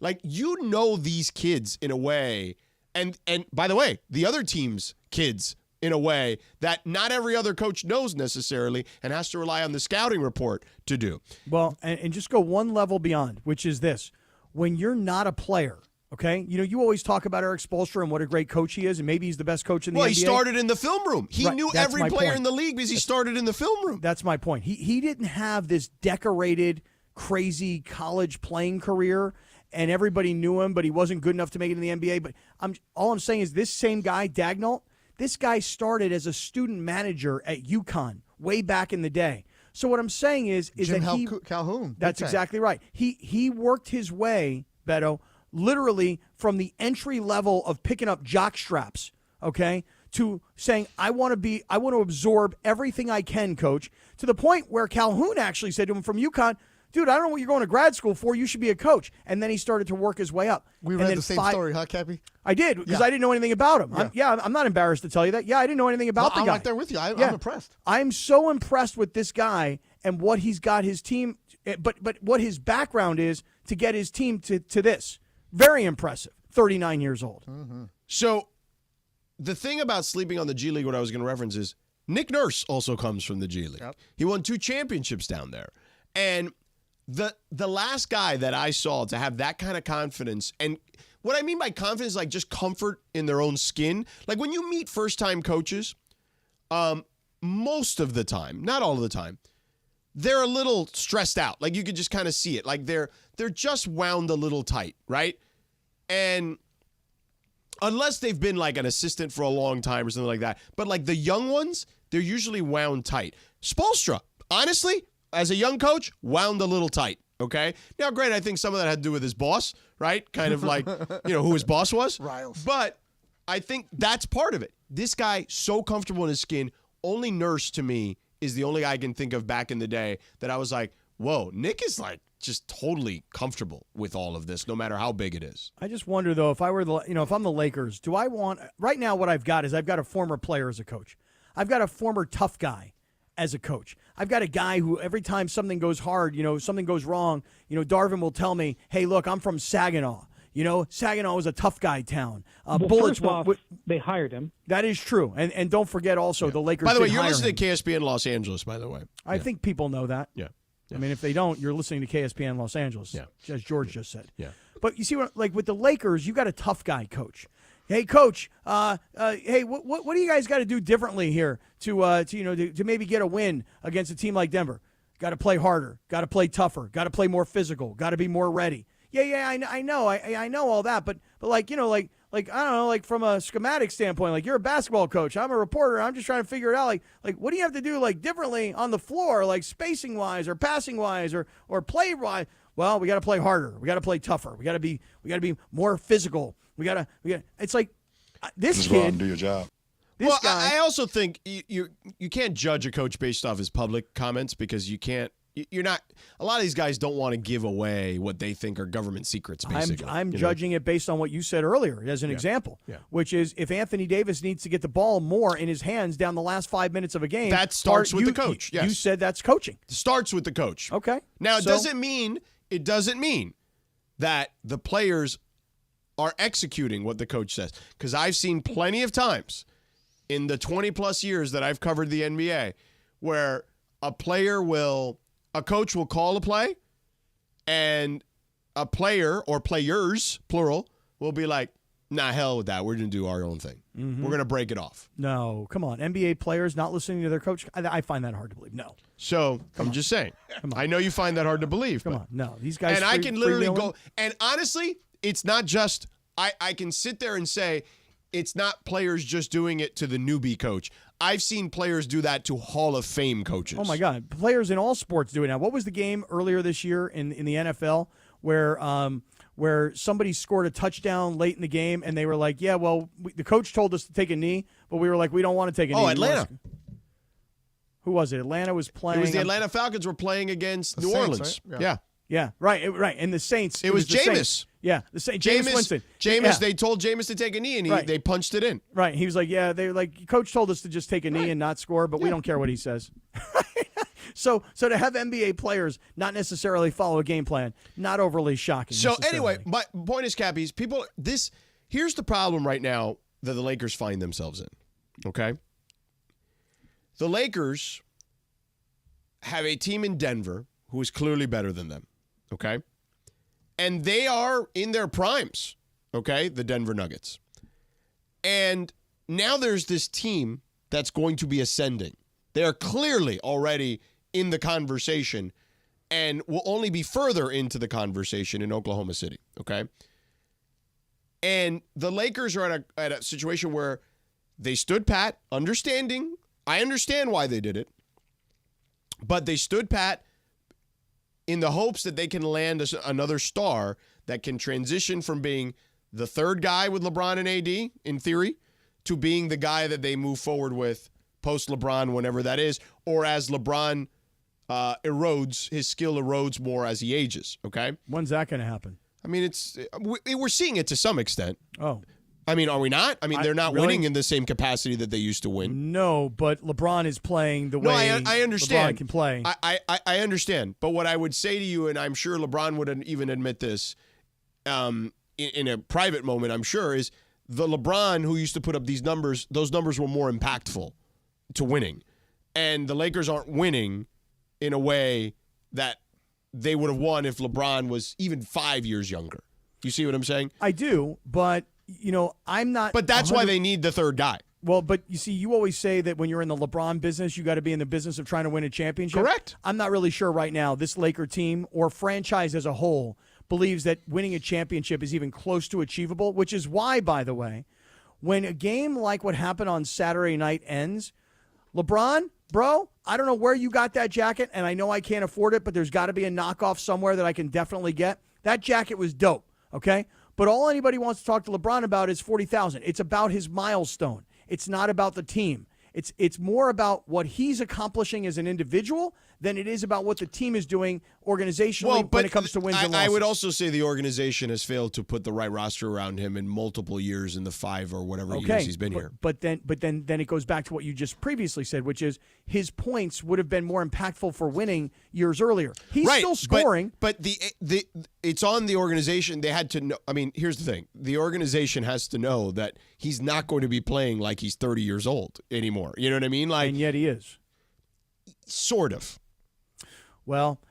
Like, you know these kids in a way, and by the way, the other team's kids in a way that not every other coach knows necessarily and has to rely on the scouting report to do. Well, and just go one level beyond, which is this. When you're not a player, okay, you always talk about Eric Spoelstra and what a great coach he is, and maybe he's the best coach in the NBA. Well, he started in the film room. He knew every player in the league because he started in the film room. That's my point. He didn't have this decorated, crazy college playing career, and everybody knew him, but he wasn't good enough to make it in the NBA. But all I'm saying is this same guy, Daigneault, this guy started as a student manager at UConn way back in the day. So what I'm saying is Jim that Calhoun. That's exactly right. He worked his way, Beto, literally from the entry level of picking up jock straps, okay, to saying, I want to absorb everything I can, coach, to the point where Calhoun actually said to him from UConn, dude, I don't know what you're going to grad school for. You should be a coach. And then he started to work his way up. We read the same story, huh, Cappy? I did, because I didn't know anything about him. I'm not embarrassed to tell you that. Yeah, I didn't know anything about the guy. I'm right there with you. I'm impressed. I'm so impressed with this guy and what he's got his team, but what his background is to get his team to this. Very impressive. 39 years old. Mm-hmm. So the thing about sleeping on the G League, what I was going to reference is Nick Nurse also comes from the G League. Yep. He won 2 championships down there. And the last guy that I saw to have that kind of confidence, and what I mean by confidence is like just comfort in their own skin. Like when you meet first-time coaches, most of the time, not all of the time, they're a little stressed out. Like you could just kind of see it. Like they're just wound a little tight, right? And unless they've been like an assistant for a long time or something like that, but like the young ones, they're usually wound tight. Spoelstra, honestly, as a young coach, wound a little tight, okay? Now, granted, I think some of that had to do with his boss, right? Kind of like, who his boss was. Riles. But I think that's part of it. This guy, so comfortable in his skin, only Nurse to me is the only guy I can think of back in the day that I was like, whoa, Nick is like just totally comfortable with all of this, no matter how big it is. I just wonder, though, if I were if I'm the Lakers, do I want – right now what I've got is I've got a former player as a coach. I've got a former tough guy as a coach. I've got a guy who every time something goes hard, something goes wrong, Darvin will tell me, hey, look, I'm from Saginaw. Saginaw is a tough guy town. Bullets. First off, they hired him. That is true. And don't forget also the Lakers. By the way, did you're hire listening him. to KSPN Los Angeles, by the way. I think people know that. Yeah. I mean, if they don't, you're listening to KSPN Los Angeles, as George just said. Yeah. But you see, like with the Lakers, you got a tough guy coach. Hey, coach. Hey, what do you guys got to do differently here to maybe get a win against a team like Denver? Got to play harder. Got to play tougher. Got to play more physical. Got to be more ready. Yeah, I know. I know all that. But like I don't know, like from a schematic standpoint, like you're a basketball coach. I'm a reporter. I'm just trying to figure it out. Like what do you have to do like differently on the floor, like spacing wise or passing wise or play wise? Well, we got to play harder. We got to play tougher. We got to be more physical. We got to. It's like this just kid. go out and do your job. Well, I also think you can't judge a coach based off his public comments because you can't. You're not. A lot of these guys don't want to give away what they think are government secrets. Basically, I'm judging it based on what you said earlier as an example, which is if Anthony Davis needs to get the ball more in his hands down the last 5 minutes of a game, that starts with the coach. Yes. You said that's coaching. Starts with the coach. Okay. Now it doesn't mean that the players are executing what the coach says. Because I've seen plenty of times in the 20-plus years that I've covered the NBA where a coach will call a play, and a player or players, plural, will be like, nah, hell with that. We're going to do our own thing. We're going to break it off. No, come on. NBA players not listening to their coach? I find that hard to believe. No. So I'm just saying. I know you find that hard to believe. Come on. No. These guys And I can literally go. And honestly, it's not just, I can sit there and say, it's not players just doing it to the newbie coach. I've seen players do that to Hall of Fame coaches. Oh, my God. Players in all sports do it now. What was the game earlier this year in the NFL where somebody scored a touchdown late in the game and they were like, yeah, well, the coach told us to take a knee, but we were like, we don't want to take a knee. Oh, Atlanta. Who was it? Atlanta was playing. It was the Atlanta Falcons were playing against New Saints, Orleans. right? Yeah. Yeah, right. And the Saints. It was the Jameis. Saints. Yeah, the Saints. Jameis Winston. Jameis, Yeah. they told Jameis to take a knee, and they punched it in. Right. He was like, yeah, they like, coach told us to just take a knee and not score, but we don't care what he says. So to have NBA players not necessarily follow a game plan, not overly shocking. So anyway, my point is, Cappies, here's the problem right now that the Lakers find themselves in, okay? The Lakers have a team in Denver who is clearly better than them, okay? And they are in their primes, okay, the Denver Nuggets. And now there's this team that's going to be ascending. They are clearly already in the conversation and will only be further into the conversation in Oklahoma City, okay? And the Lakers are at a situation where they stood pat, I understand why they did it, but they stood pat in the hopes that they can land another star that can transition from being the third guy with LeBron and AD, in theory, to being the guy that they move forward with post-LeBron, whenever that is, or as LeBron his skill erodes more as he ages, okay? When's that going to happen? I mean, we're seeing it to some extent. Oh. I mean, are we not? I mean, they're not winning in the same capacity that they used to win. No, but LeBron is playing the way I understand. LeBron can play. I understand. But what I would say to you, and I'm sure LeBron would even admit this in a private moment, I'm sure, is the LeBron who used to put up those numbers were more impactful to winning. And the Lakers aren't winning in a way that they would have won if LeBron was even 5 years younger. You see what I'm saying? I do, but, I'm not. But that's why they need the third guy. Well, but you see, you always say that when you're in the LeBron business, you got to be in the business of trying to win a championship. Correct. I'm not really sure right now this Laker team or franchise as a whole believes that winning a championship is even close to achievable, which is why, by the way, when a game like what happened on Saturday night ends, LeBron, bro, I don't know where you got that jacket, and I know I can't afford it, but there's got to be a knockoff somewhere that I can definitely get. That jacket was dope, okay? But all anybody wants to talk to LeBron about is $40,000. It's about his milestone. It's not about the team. It's more about what he's accomplishing as an individual than it is about what the team is doing organizationally when it comes to wins and losses. I would also say the organization has failed to put the right roster around him in multiple years in the 5 or whatever years he's been here. But then it goes back to what you just previously said, which is his points would have been more impactful for winning years earlier. He's still scoring. But it's on the organization. They had to know. I mean, here's the thing. The organization has to know that he's not going to be playing like he's 30 years old anymore. You know what I mean? And yet he is. Sort of. Well,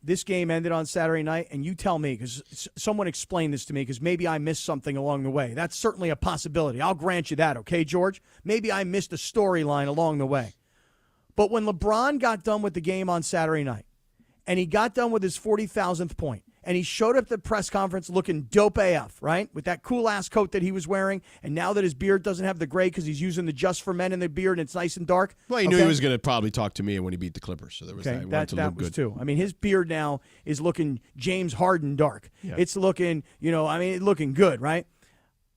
this game ended on Saturday night, and you tell me, because someone explained this to me, because maybe I missed something along the way. That's certainly a possibility. I'll grant you that, okay, George? Maybe I missed a storyline along the way. But when LeBron got done with the game on Saturday night, and he got done with his 40,000th point, and he showed up at the press conference looking dope AF, right? With that cool-ass coat that he was wearing, and now that his beard doesn't have the gray because he's using the Just for Men in the beard and it's nice and dark. Well, he knew he was going to probably talk to me when he beat the Clippers, so there was that. That was too. I mean, his beard now is looking James Harden dark. Yeah. It's looking, looking good, right?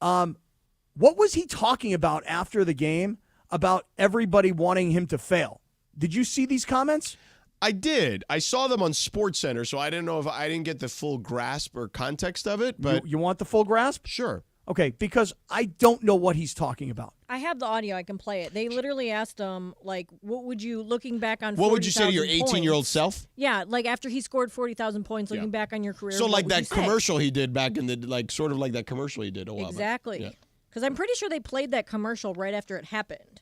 What was he talking about after the game about everybody wanting him to fail? Did you see these comments? I did. I saw them on SportsCenter, so I didn't know if I didn't get the full grasp or context of it. But you want the full grasp? Sure. Okay, because I don't know what he's talking about. I have the audio. I can play it. They literally asked him, like, what would you, looking back on 40,000 What would you say to your 18-year-old points? self? Yeah, like after he scored 40,000 points, looking Yeah. back on your career. So what like would you that say? commercial he did back in the, like sort of like that commercial he did a while back. Exactly. Yeah. Because I'm pretty sure they played that commercial right after it happened.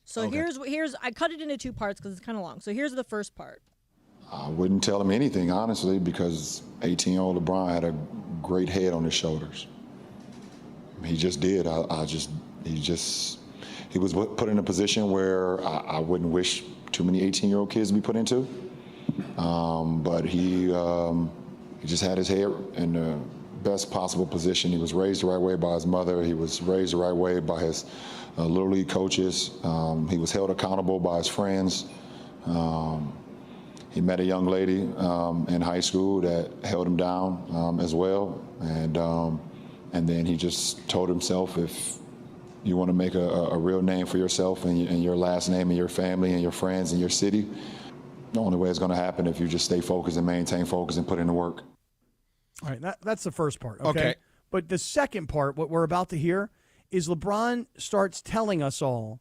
So here's I cut it into two parts because it's kind of long. So here's the first part. I wouldn't tell him anything, honestly, because 18-year-old LeBron had a great head on his shoulders. He just did. He was put in a position where I wouldn't wish too many 18-year-old kids to be put into. But he just had his head in the best possible position. He was raised the right way by his mother. He was raised the right way by his Little League coaches. He was held accountable by his friends. He met a young lady in high school that held him down as well. And then he just told himself, if you want to make a real name for yourself and your last name and your family and your friends and your city, the only way it's going to happen if you just stay focused and maintain focus and put in the work. All right, that's the first part. Okay. But the second part, what we're about to hear, is LeBron starts telling us all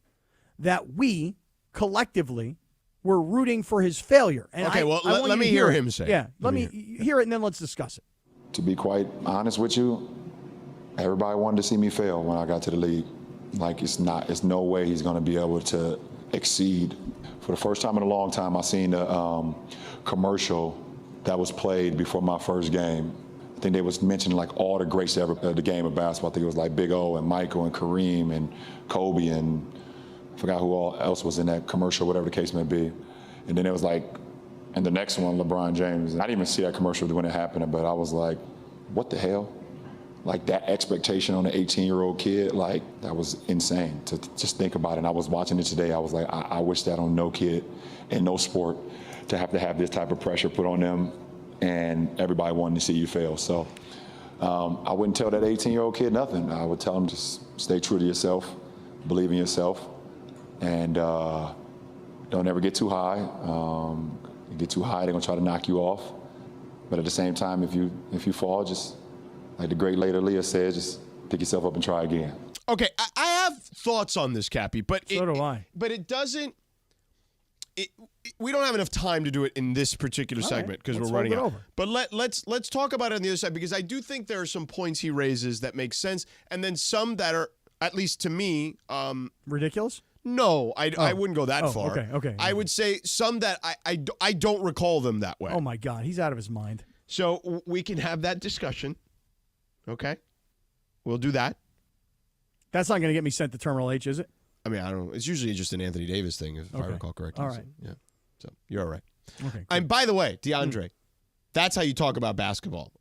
that we collectively were rooting for his failure. And Okay, I want let you me to hear it. him say it. Yeah, let me hear it, and then let's discuss it. To be quite honest with you, everybody wanted to see me fail when I got to the league. Like, it's no way he's going to be able to exceed. For the first time in a long time, I seen a commercial that was played before my first game. I think they was mentioning like all the greats ever the game of basketball. I think it was like Big O and Michael and Kareem and Kobe and I forgot who all else was in that commercial, whatever the case may be. And then it was like, and the next one, LeBron James. I didn't even see that commercial when it happened, but I was like, what the hell? Like that expectation on an 18-year-old kid, like that was insane to just think about it. And I was watching it today. I was like, I wish that on no kid in no sport to have this type of pressure put on them and everybody wanting to see you fail. So I wouldn't tell that 18-year-old kid nothing. I would tell him just stay true to yourself, believe in yourself, and don't ever get too high. You get too high, they're gonna try to knock you off. But at the same time, if you fall, just like the great lady Leah said, just pick yourself up and try again. Okay, I have thoughts on this, Cappy, but So do I. But it doesn't. We don't have enough time to do it in this particular segment because we're running out. But let's talk about it on the other side because I do think there are some points he raises that make sense, and then some that are, at least to me, ridiculous. No, I wouldn't go that far. Okay. I would say some that I don't recall them that way. Oh my God, he's out of his mind. So we can have that discussion. Okay, we'll do that. That's not going to get me sent to Terminal H, is it? I mean, I don't know. It's usually just an Anthony Davis thing, if I recall correctly. All right. So, yeah. So you're all right. Okay. And by the way, DeAndre, that's how you talk about basketball.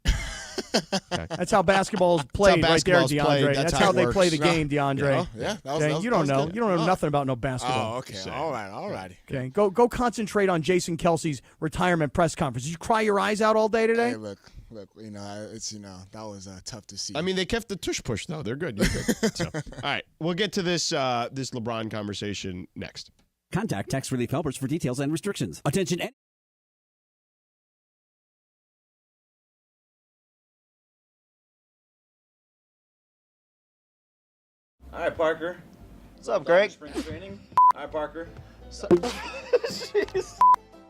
Okay. That's how basketball is played right there, DeAndre. Played. That's how they play the game, DeAndre. Yeah, You don't know. You don't know nothing about no basketball. Oh, okay. All right. Okay, go concentrate on Jason Kelsey's retirement press conference. Did you cry your eyes out all day today? Hey, look. It's that was tough to see. I mean, they kept the tush push though. They're good. You're good. So, all right, we'll get to this this LeBron conversation next. Contact Tax Relief Helpers for details and restrictions. Attention. All right, Parker. What's up, Greg? Spring training. All right, Parker. Jeez.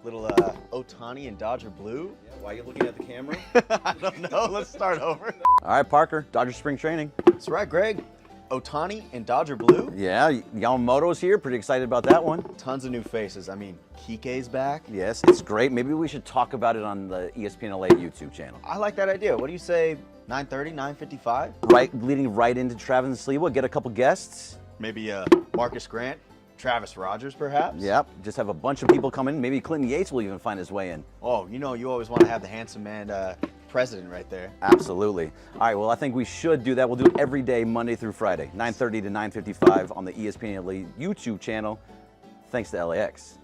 Little Otani and Dodger blue. Yeah, why are you looking at the camera? I don't know. Let's start over. All right, Parker. Dodger spring training. That's right, Greg. Otani and Dodger blue. Yeah, Yamamoto's here. Pretty excited about that one. Tons of new faces. I mean, Kike's back. Yes, it's great. Maybe we should talk about it on the ESPN LA YouTube channel. I like that idea. What do you say, 9:30, 9:55? Right, leading right into Travis and Sliwa. Get a couple guests. Maybe Marcus Grant, Travis Rogers, perhaps? Yep, just have a bunch of people come in. Maybe Clinton Yates will even find his way in. Oh, you always want to have the handsome man president right there. Absolutely. All right, well, I think we should do that. We'll do it every day, Monday through Friday, 9:30 to 9:55 on the ESPN LA YouTube channel. Thanks to LAX.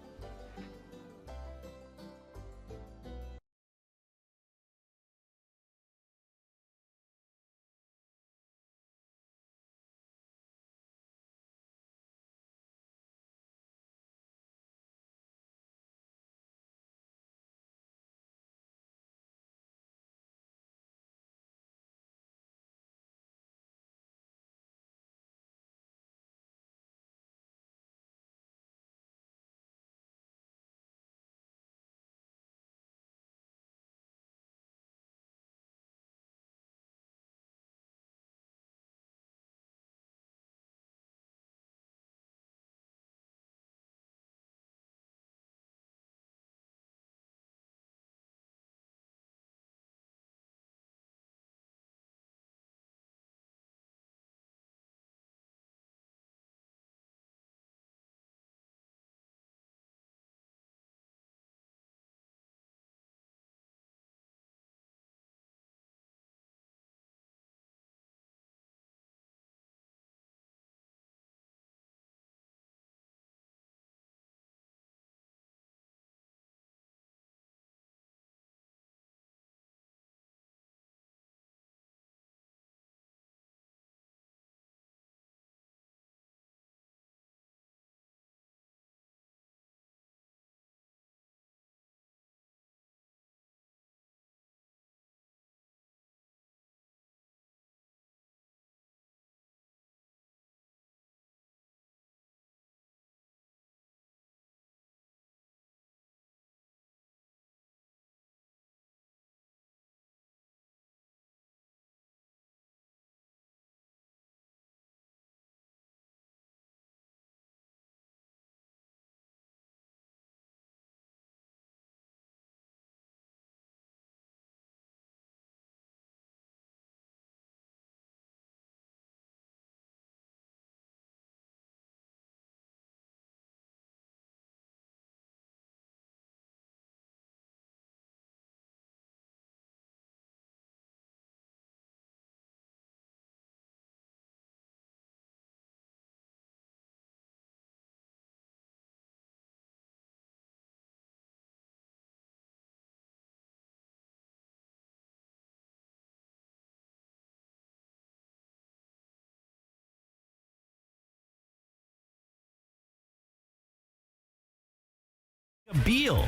Beal.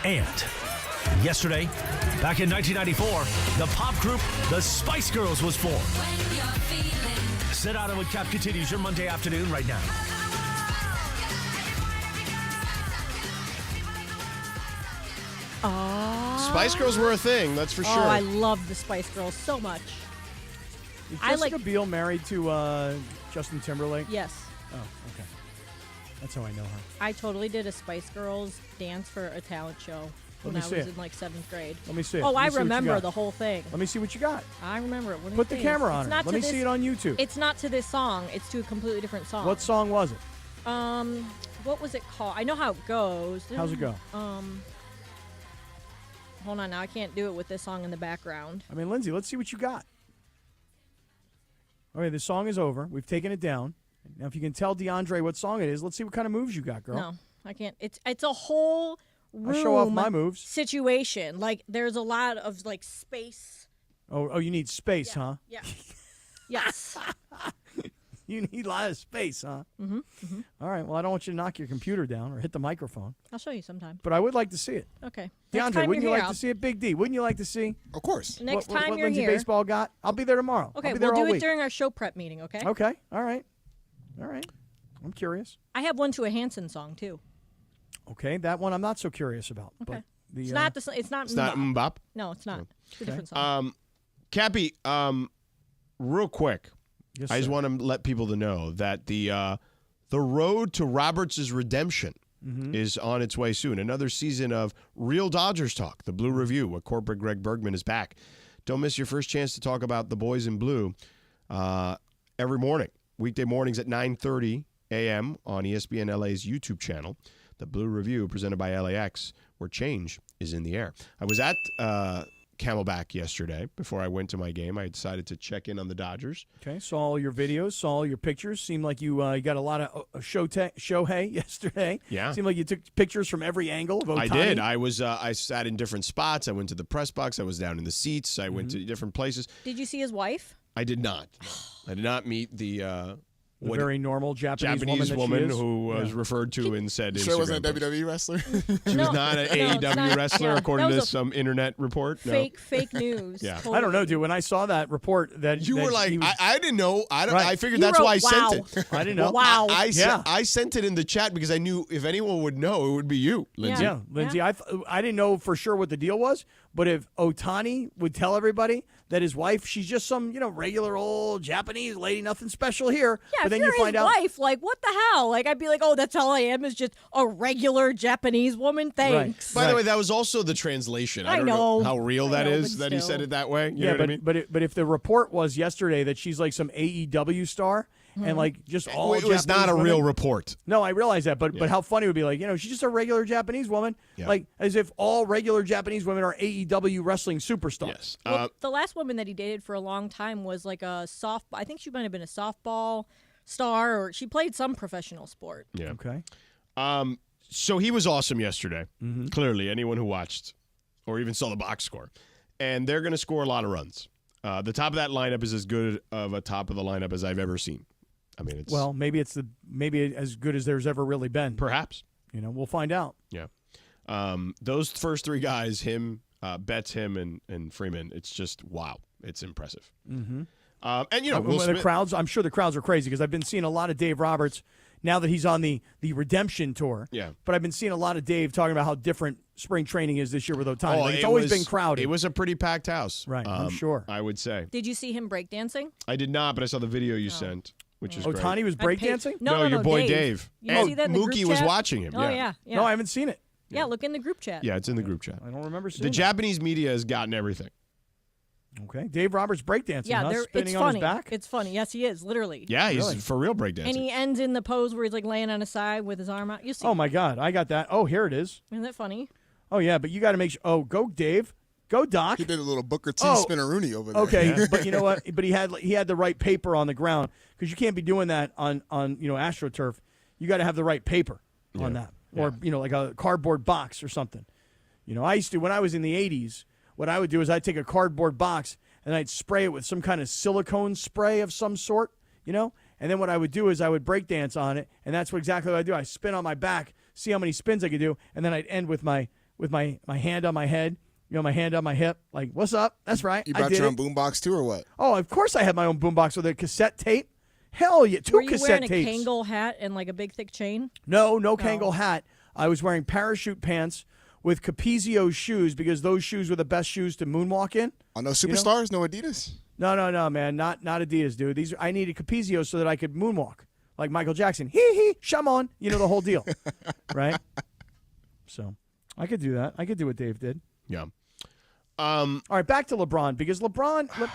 And yesterday, back in 1994, the pop group The Spice Girls was formed. Sedano Kap continues your Monday afternoon right now. Spice Girls were a thing, that's for sure. Oh, I love the Spice Girls so much. Is Jessica Biel married to Justin Timberlake? Yes. Oh, okay. That's how I know her. I totally did a Spice Girls dance for a talent show when I was in like 7th grade. Let me see it. Oh, Let me I see what you remember got. the whole thing. Let me see what you got. I remember it. Put the camera on her. Let me see it on YouTube. It's not to this song. It's to a completely different song. What song was it? What was it called? I know how it goes. How's it go? Hold on now. I can't do it with this song in the background. I mean, Lindsay, let's see what you got. Okay, the song is over. We've taken it down. Now, if you can tell DeAndre what song it is, let's see what kind of moves you got, girl. No, I can't. It's a whole room I'll show off my moves. situation. Like, there's a lot of, like, space. Oh, you need space, huh? Yeah. Yes. You need a lot of space, huh? Mm-hmm. Mm-hmm. All right, well, I don't want you to knock your computer down or hit the microphone. I'll show you sometime. But I would like to see it. Okay. DeAndre, wouldn't you like to see it? Big D, wouldn't you like to see? Of course. Next what time you're Lindsay here. Baseball got? I'll be there tomorrow. Okay, I'll be there we'll all do it week. during our show prep meeting, okay? Okay, all right. All right. I'm curious. I have one to a Hanson song, too. Okay, that one I'm not so curious about. Okay. But It's not Mbop? No, it's not. It's a different song. Cappy, real quick, Yes, I just sir. want to let people to know that the road to Roberts' redemption is on its way soon. Another season of Real Dodgers Talk, the Blue Review, where corporate Greg Bergman is back. Don't miss your first chance to talk about the boys in blue every morning, weekday mornings at 9:30 a.m. on ESPN LA's YouTube channel. The Blue Review, presented by LAX, where change is in the air. I was at Camelback yesterday. Before I went to my game, I decided to check in on the Dodgers. Okay, saw all your videos, saw all your pictures. Seemed like you got a lot of Shohei yesterday. Yeah. Seemed like you took pictures from every angle of Ohtani. I did. I sat in different spots. I went to the press box. I was down in the seats. I went to different places. Did you see his wife? I did not. I did not meet the very normal Japanese woman that she is. who was referred to in said Sure Instagram wasn't a post. WWE wrestler? She was not an AEW wrestler, according to some internet report. Fake news. Yeah. Totally. I don't know, dude. When I saw that report that You that were like, he was, I didn't know. I Right. figured You that's why I wrote, sent it. I didn't know. Wow. I sent it in the chat because I knew if anyone would know, it would be you, Lindsay. Yeah, Lindsay, I didn't know for sure what the deal was, but if Ohtani would tell everybody that his wife, she's just some, regular old Japanese lady, nothing special here. Yeah, but if then you're you find his out wife, like, what the hell? Like, I'd be like, oh, that's all I am is just a regular Japanese woman. Thanks. By the way, that was also the translation. I don't know how real that is that he said it that way. You know what I mean? but if the report was yesterday that she's like some AEW star and like just all it was Japanese not a women, real report. No, I realize that, but how funny it would be like, she's just a regular Japanese woman, like as if all regular Japanese women are AEW wrestling superstars. Yes. Well, the last woman that he dated for a long time was like a softball. I think she might have been a softball star, or she played some professional sport. Yeah. Okay. So he was awesome yesterday. Clearly, anyone who watched or even saw the box score. And they're going to score a lot of runs. The top of that lineup is as good of a top of the lineup as I've ever seen. I mean, it's maybe as good as there's ever really been. Perhaps. We'll find out. Yeah. Those first three guys, him, Betts, him, and Freeman, it's just, wow. It's impressive. Mm-hmm. And, Will Smith, the crowds, I'm sure the crowds are crazy because I've been seeing a lot of Dave Roberts now that he's on the redemption tour. Yeah. But I've been seeing a lot of Dave talking about how different spring training is this year with Ohtani. It's always been crowded. It was a pretty packed house. Right, I'm sure. I would say. Did you see him breakdancing? I did not, but I saw the video you sent, which is great. Ohtani was breakdancing? No, your boy Dave. You didn't see that in the group Mookie was chat? watching him. Oh, yeah. No, I haven't seen it. Yeah, look in the group chat. Yeah, it's in the group chat. I don't remember seeing The it. Japanese media has gotten everything. Okay. Dave Roberts breakdancing, Yeah, huh? it's Spinning on funny. his back? It's funny. Yes, he is, literally. Yeah, he's Really? for real breakdancing. And he ends in the pose where he's like laying on his side with his arm out. You see? Oh, my God. I got that. Oh, here it is. Isn't that funny? Oh, yeah, but you got to make sure. Oh, go, Dave. Go, Doc. He did a little Booker T spinneroonie over there. Okay, but you know what? But he had the right paper on the ground because you can't be doing that on AstroTurf. You got to have the right paper on that, or like a cardboard box or something. I used to when I was in the '80s. What I would do is I'd take a cardboard box and I'd spray it with some kind of silicone spray of some sort, and then what I would do is I would break dance on it, and that's exactly what I do. I spin on my back see how many spins I could do, and then I'd end with my hand on my head, my hand on my hip, like, what's up? That's right. You I brought did your it. own boombox too, or what? Oh, of course I had my own boombox with a cassette tape. Hell yeah, 2 Were you cassette wearing tapes. a Kangol hat and like a big thick chain? No Kangol hat. I was wearing parachute pants with Capizio shoes because those shoes were the best shoes to moonwalk in. Oh, no Superstars, no Adidas? No, man, not Adidas, dude. I needed Capizio so that I could moonwalk like Michael Jackson. Hee, Shamon, the whole deal, right? So I could do that. I could do what Dave did. Yeah. All right, back to LeBron because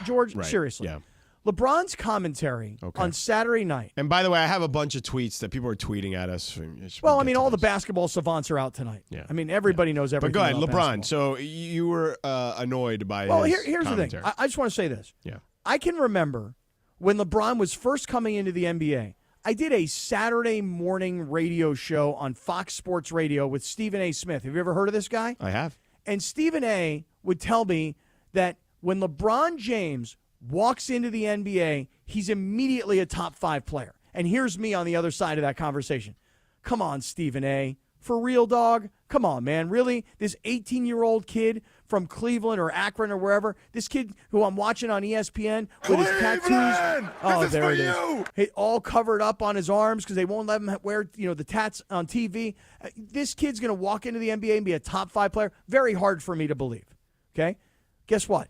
George, Right, seriously. yeah. LeBron's commentary on Saturday night. And by the way, I have a bunch of tweets that people are tweeting at us. Well, I mean, all the basketball savants are out tonight. Yeah. I mean, everybody knows everything. But go ahead, about LeBron. basketball. So you were annoyed by Well, his here's the thing. commentary. I just want to say this. Yeah. I can remember when LeBron was first coming into the NBA. I did a Saturday morning radio show on Fox Sports Radio with Stephen A. Smith. Have you ever heard of this guy? I have. And Stephen A. would tell me that when LeBron James walks into the NBA, he's immediately a top 5 player. And here's me on the other side of that conversation. Come on, Stephen A. For real, dog? Come on, man. Really? This 18-year-old kid from Cleveland or Akron or wherever, this kid who I'm watching on ESPN with his tattoos. Oh, there it is. All covered up on his arms because they won't let him wear the tats on TV. This kid's going to walk into the NBA and be a top 5 player. Very hard for me to believe. Okay? Guess what?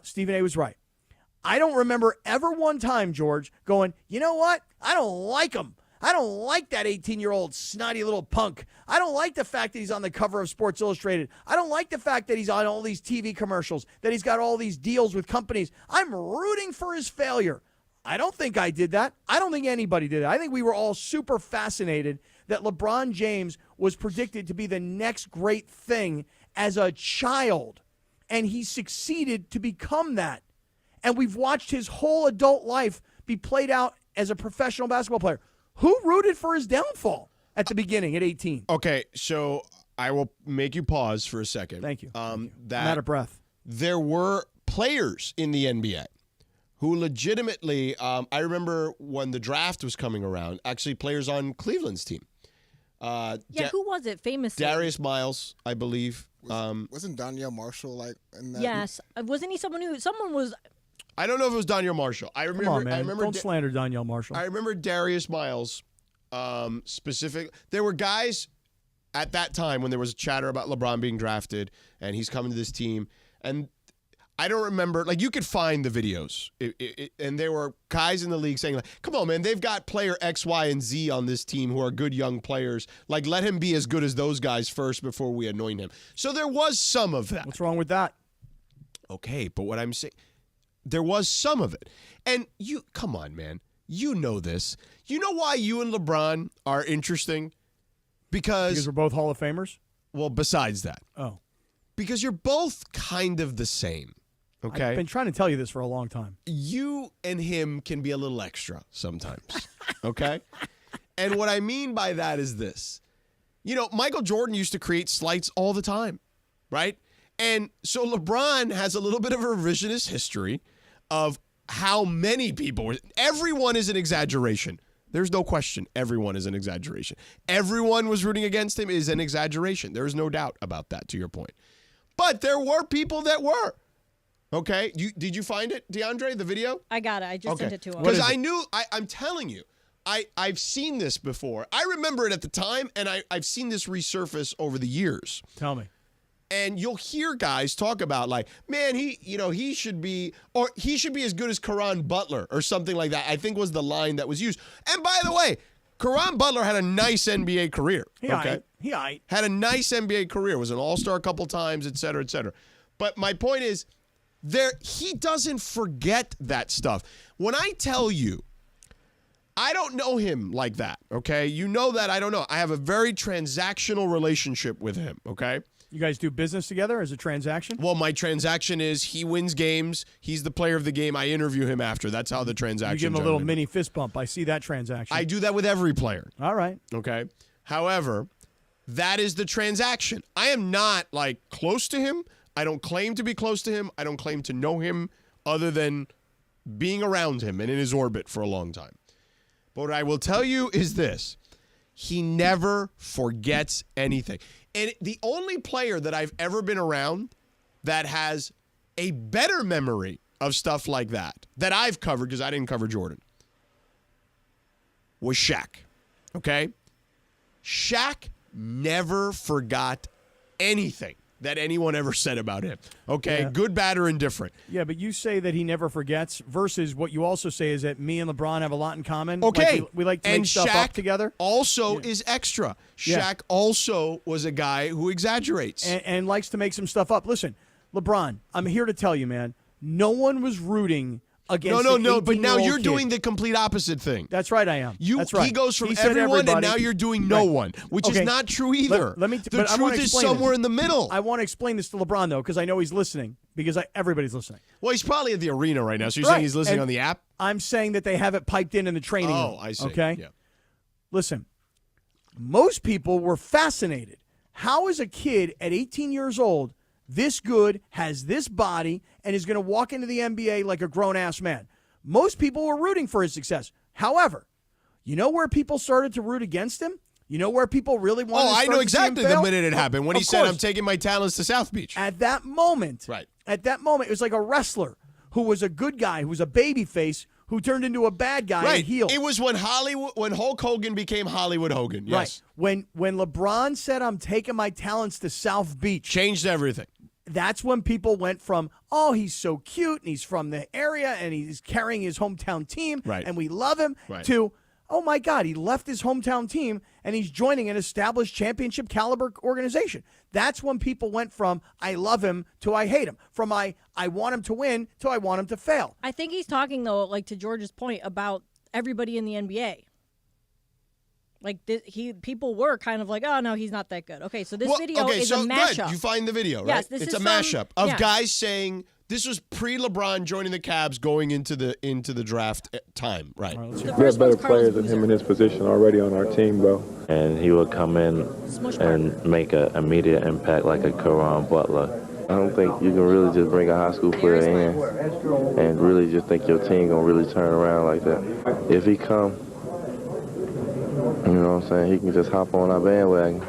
Stephen A. was right. I don't remember ever one time, George, going, you know what? I don't like him. I don't like that 18-year-old snotty little punk. I don't like the fact that he's on the cover of Sports Illustrated. I don't like the fact that he's on all these TV commercials, that he's got all these deals with companies. I'm rooting for his failure. I don't think I did that. I don't think anybody did it. I think we were all super fascinated that LeBron James was predicted to be the next great thing as a child, and he succeeded to become that. And we've watched his whole adult life be played out as a professional basketball player. Who rooted for his downfall at the beginning at 18? Okay, so I will make you pause for a second. Thank you. I'm out of breath. There were players in the NBA who legitimately, I remember when the draft was coming around, actually players on Cleveland's team. Who was it famously? Darius Miles, I believe. Wasn't Danielle Marshall in that? Yes. Wasn't he someone was... I don't know if it was Danielle Marshall. I remember. Come on, man. I remember. Don't slander Danielle Marshall. I remember Darius Miles, specific. There were guys at that time when there was chatter about LeBron being drafted and he's coming to this team, and I don't remember. Like, you could find the videos, and there were guys in the league saying, like, "Come on, man, they've got player X, Y, and Z on this team who are good young players. Like, let him be as good as those guys first before we anoint him." So there was some of that. What's wrong with that? Okay, but what I'm saying. There was some of it. And come on, man. You know this. You know why you and LeBron are interesting? Because we're both Hall of Famers? Well, besides that. Oh. Because you're both kind of the same. Okay? I've been trying to tell you this for a long time. You and him can be a little extra sometimes. Okay? And what I mean by that is this. Michael Jordan used to create slights all the time, right? And so LeBron has a little bit of a revisionist history of how many people were. Everyone is an exaggeration. There's no question. Everyone is an exaggeration. Everyone was rooting against him is an exaggeration. There is no doubt about that, to your point. But there were people that were. Okay? Did you find it, DeAndre, the video? I got it. I just sent it to him. Because I'm telling you, I've seen this before. I remember it at the time, and I've seen this resurface over the years. Tell me. And you'll hear guys talk about, like, man, he should be as good as Caron Butler or something like that, I think was the line that was used. And by the way, Caron Butler had a nice NBA career. He had a nice NBA career, was an all-star a couple times, et cetera, et cetera. But my point is, he doesn't forget that stuff. When I tell you, I don't know him like that, okay? You know that I don't know. I have a very transactional relationship with him, okay? You guys do business together as a transaction? Well, my transaction is he wins games. He's the player of the game. I interview him after. That's how the transaction. You give him a little mini fist bump. I see that transaction. I do that with every player. All right. Okay. However, that is the transaction. I am not, like, close to him. I don't claim to be close to him. I don't claim to know him other than being around him and in his orbit for a long time. But what I will tell you is this. he never forgets anything. And the only player that I've ever been around that has a better memory of stuff like that I've covered, because I didn't cover Jordan, was Shaq. Okay? Shaq never forgot anything that anyone ever said about him. Okay? Yeah. Good, bad, or indifferent. Yeah, but you say that he never forgets versus what you also say is that me and LeBron have a lot in common. Okay. Like we like to and make stuff Shaq up together. Also is extra. Yeah. Shaq also was a guy who exaggerates. And likes to make some stuff up. Listen, LeBron, I'm here to tell you, man, no one was rooting against No, but now 18-year-old you're kid. doing the complete opposite thing. That's right, I am. That's right. He goes from said everyone, and everybody. now you're doing no Right. one, which Okay. is not true either. Let me the but I wanna truth is explain somewhere this. in the middle. I want to explain this to LeBron, though, because I know he's listening, because everybody's listening. Well, he's probably at the arena right now, so you're Right. saying he's listening And on the app? I'm saying that they have it piped in the training room. Oh, I see. Okay? Yeah. Listen, most people were fascinated. How is a kid at 18 years old this good, has this body, and is going to walk into the NBA like a grown-ass man? Most people were rooting for his success. However, you know where people started to root against him? You know where people really wanted to I start know to see him exactly the fail? minute it happened, when he Of said, course. I'm taking my talents to South Beach. At that moment, Right. it was like a wrestler who was a good guy, who was a baby face, who turned into a bad guy Right. and heel. It was when Hulk Hogan became Hollywood Hogan. Yes. Right. When LeBron said, I'm taking my talents to South Beach. Changed everything. That's when people went from, oh, he's so cute and he's from the area and he's carrying his hometown team and we love him, to, oh my God, he left his hometown team and he's joining an established championship caliber organization. That's when people went from, I love him to I hate him. From I want him to win to I want him to fail. I think he's talking, though, like to George's point about everybody in the NBA. Like, people were kind of like, oh, no, he's not that good. Okay, so this video is a mashup. Good. You find the video, right? Yes, this it's is a mashup of yeah. guys saying this was pre-LeBron joining the Cavs going into the draft time, right? We have better players than him in his position already on our team, bro. And he would come in and make an immediate impact like a Caron Butler. I don't think you can really just bring a high school player in and really just think your team gonna really turn around like that. If he come, you know what I'm saying, he can just hop on our bandwagon.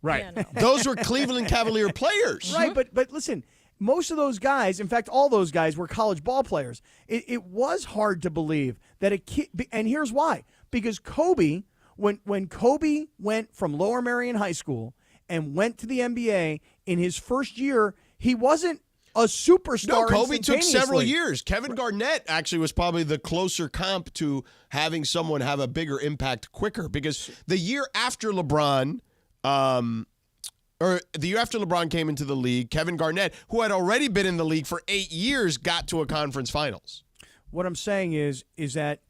Right. Those were Cleveland Cavalier players. Right, but listen, most of those guys, in fact, all those guys were college ball players. It was hard to believe that a kid, and here's why. Because Kobe, when Kobe went from Lower Merion High School and went to the NBA, in his first year, he wasn't a superstar. No, Kobe took several instantaneously. years. Kevin Garnett actually was probably the closer comp to having someone have a bigger impact quicker, because the year after LeBron, or the year after LeBron came into the league, Kevin Garnett, who had already been in the league for 8 years, got to a conference finals. What I'm saying is that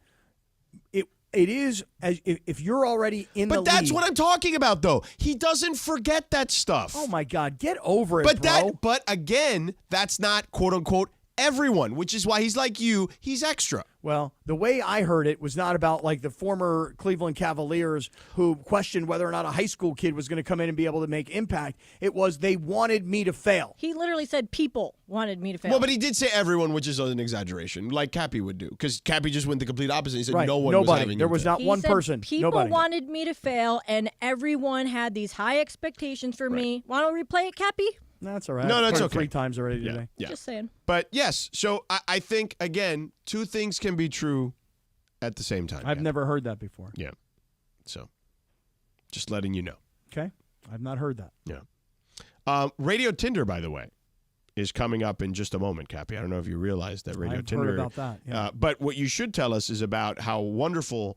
it is, as if you're already in the league. But that's what I'm talking about, though. He doesn't forget that stuff. Oh my God, get over it, But bro. again, that's not quote unquote everyone, which is why he's like you. He's extra. Well, the way I heard it was not about like the former Cleveland Cavaliers who questioned whether or not a high school kid was going to come in and be able to make impact. It was they wanted me to fail. He literally said people wanted me to fail. Well, but he did say everyone, which is an exaggeration, like Cappy would do, because Cappy just went the complete opposite. He said Right. no one Nobody. was having There him was fail. not He one said person. People Nobody. wanted me to fail, and everyone had these high expectations for me. Want to replay it, Cappy? That's all right. No, I've that's heard it okay. 3 times already today. Yeah. Just saying. But yes, so I think, again, two things can be true at the same time. I've never heard that before. Yeah. So just letting you know. Okay. I've not heard that. Yeah. Radio Tinder, by the way, is coming up in just a moment, Cappy. I don't know if you realize that Radio I've Tinder. heard about that. Yeah. But what you should tell us is about how wonderful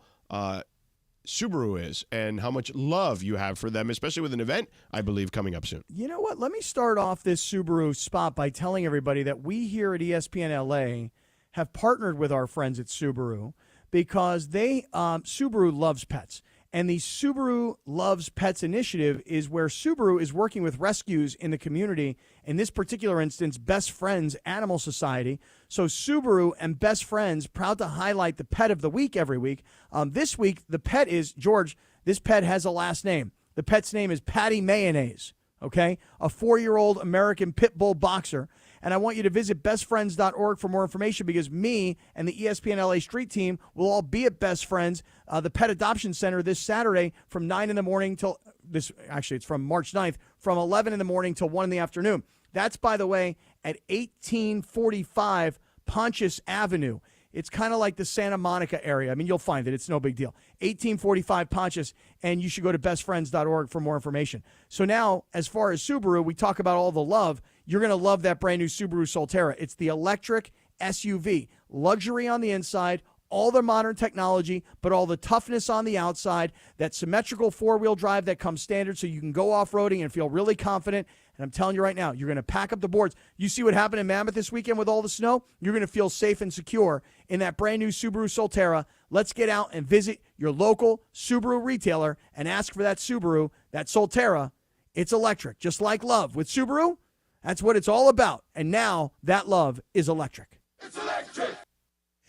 Subaru is and how much love you have for them, especially with an event, I believe, coming up soon. You know what? Let me start off this Subaru spot by telling everybody that we here at ESPN LA have partnered with our friends at Subaru because Subaru loves pets. And the Subaru Loves Pets initiative is where Subaru is working with rescues in the community, in this particular instance, Best Friends Animal Society. So Subaru and Best Friends proud to highlight the pet of the week every week. This week, the pet is, George, this pet has a last name. The pet's name is Patty Mayonnaise, okay? A 4-year-old American Pitbull boxer. And I want you to visit bestfriends.org for more information, because me and the ESPN LA Street team will all be at Best Friends, the Pet Adoption Center, this Saturday from 9 in the morning till this. Actually, it's from March 9th, from 11 in the morning till 1 in the afternoon. That's, by the way, at 1845 Pontius Avenue. It's kind of like the Santa Monica area. I mean, you'll find it. It's no big deal. 1845 Pontius, and you should go to bestfriends.org for more information. So now, as far as Subaru, we talk about all the love. You're going to love that brand new Subaru Solterra. It's the electric SUV. Luxury on the inside, all the modern technology, but all the toughness on the outside, that symmetrical four-wheel drive that comes standard so you can go off-roading and feel really confident. And I'm telling you right now, you're going to pack up the boards. You see what happened in Mammoth this weekend with all the snow? You're going to feel safe and secure in that brand new Subaru Solterra. Let's get out and visit your local Subaru retailer and ask for that Subaru, that Solterra. It's electric, just like love. With Subaru, that's what it's all about. And now that love is electric. It's electric.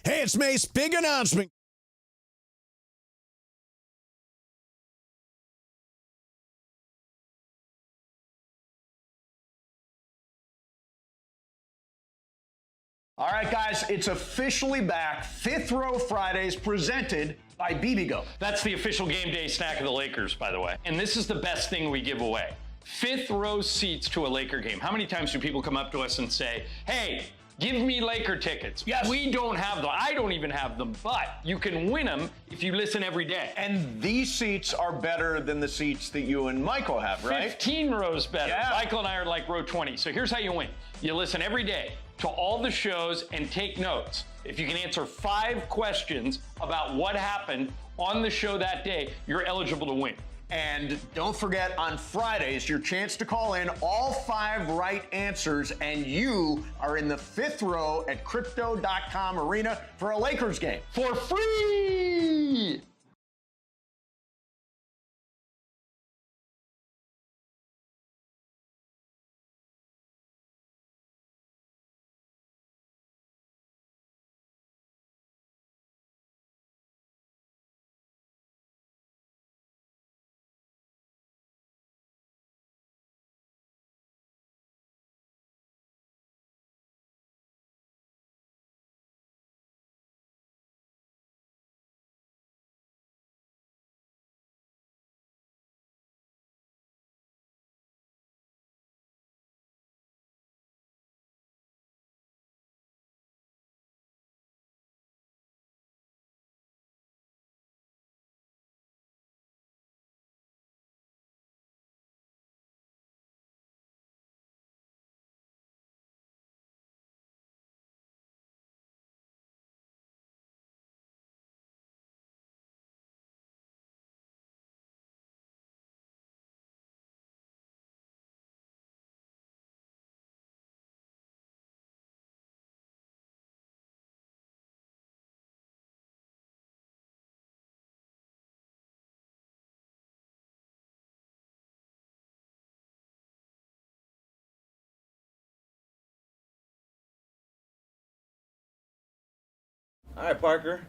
Hey, it's Mace. Big announcement. All right, guys, it's officially back. Fifth Row Fridays presented by BBGO. That's the official game day snack of the Lakers, by the way. And this is the best thing we give away. Fifth row seats to a Laker game. How many times do people come up to us and say, hey, give me Laker tickets? Yes. We don't have them. I don't even have them, but you can win them if you listen every day. And these seats are better than the seats that you and Michael have, right? 15 rows better. Yeah. Michael and I are like row 20. So here's how you win. You listen every day to all the shows and take notes. If you can answer 5 questions about what happened on the show that day, you're eligible to win. And don't forget, on Fridays, your chance to call in all 5 right answers, and you are in the fifth row at Crypto.com Arena for a Lakers game. For free! All right, Parker.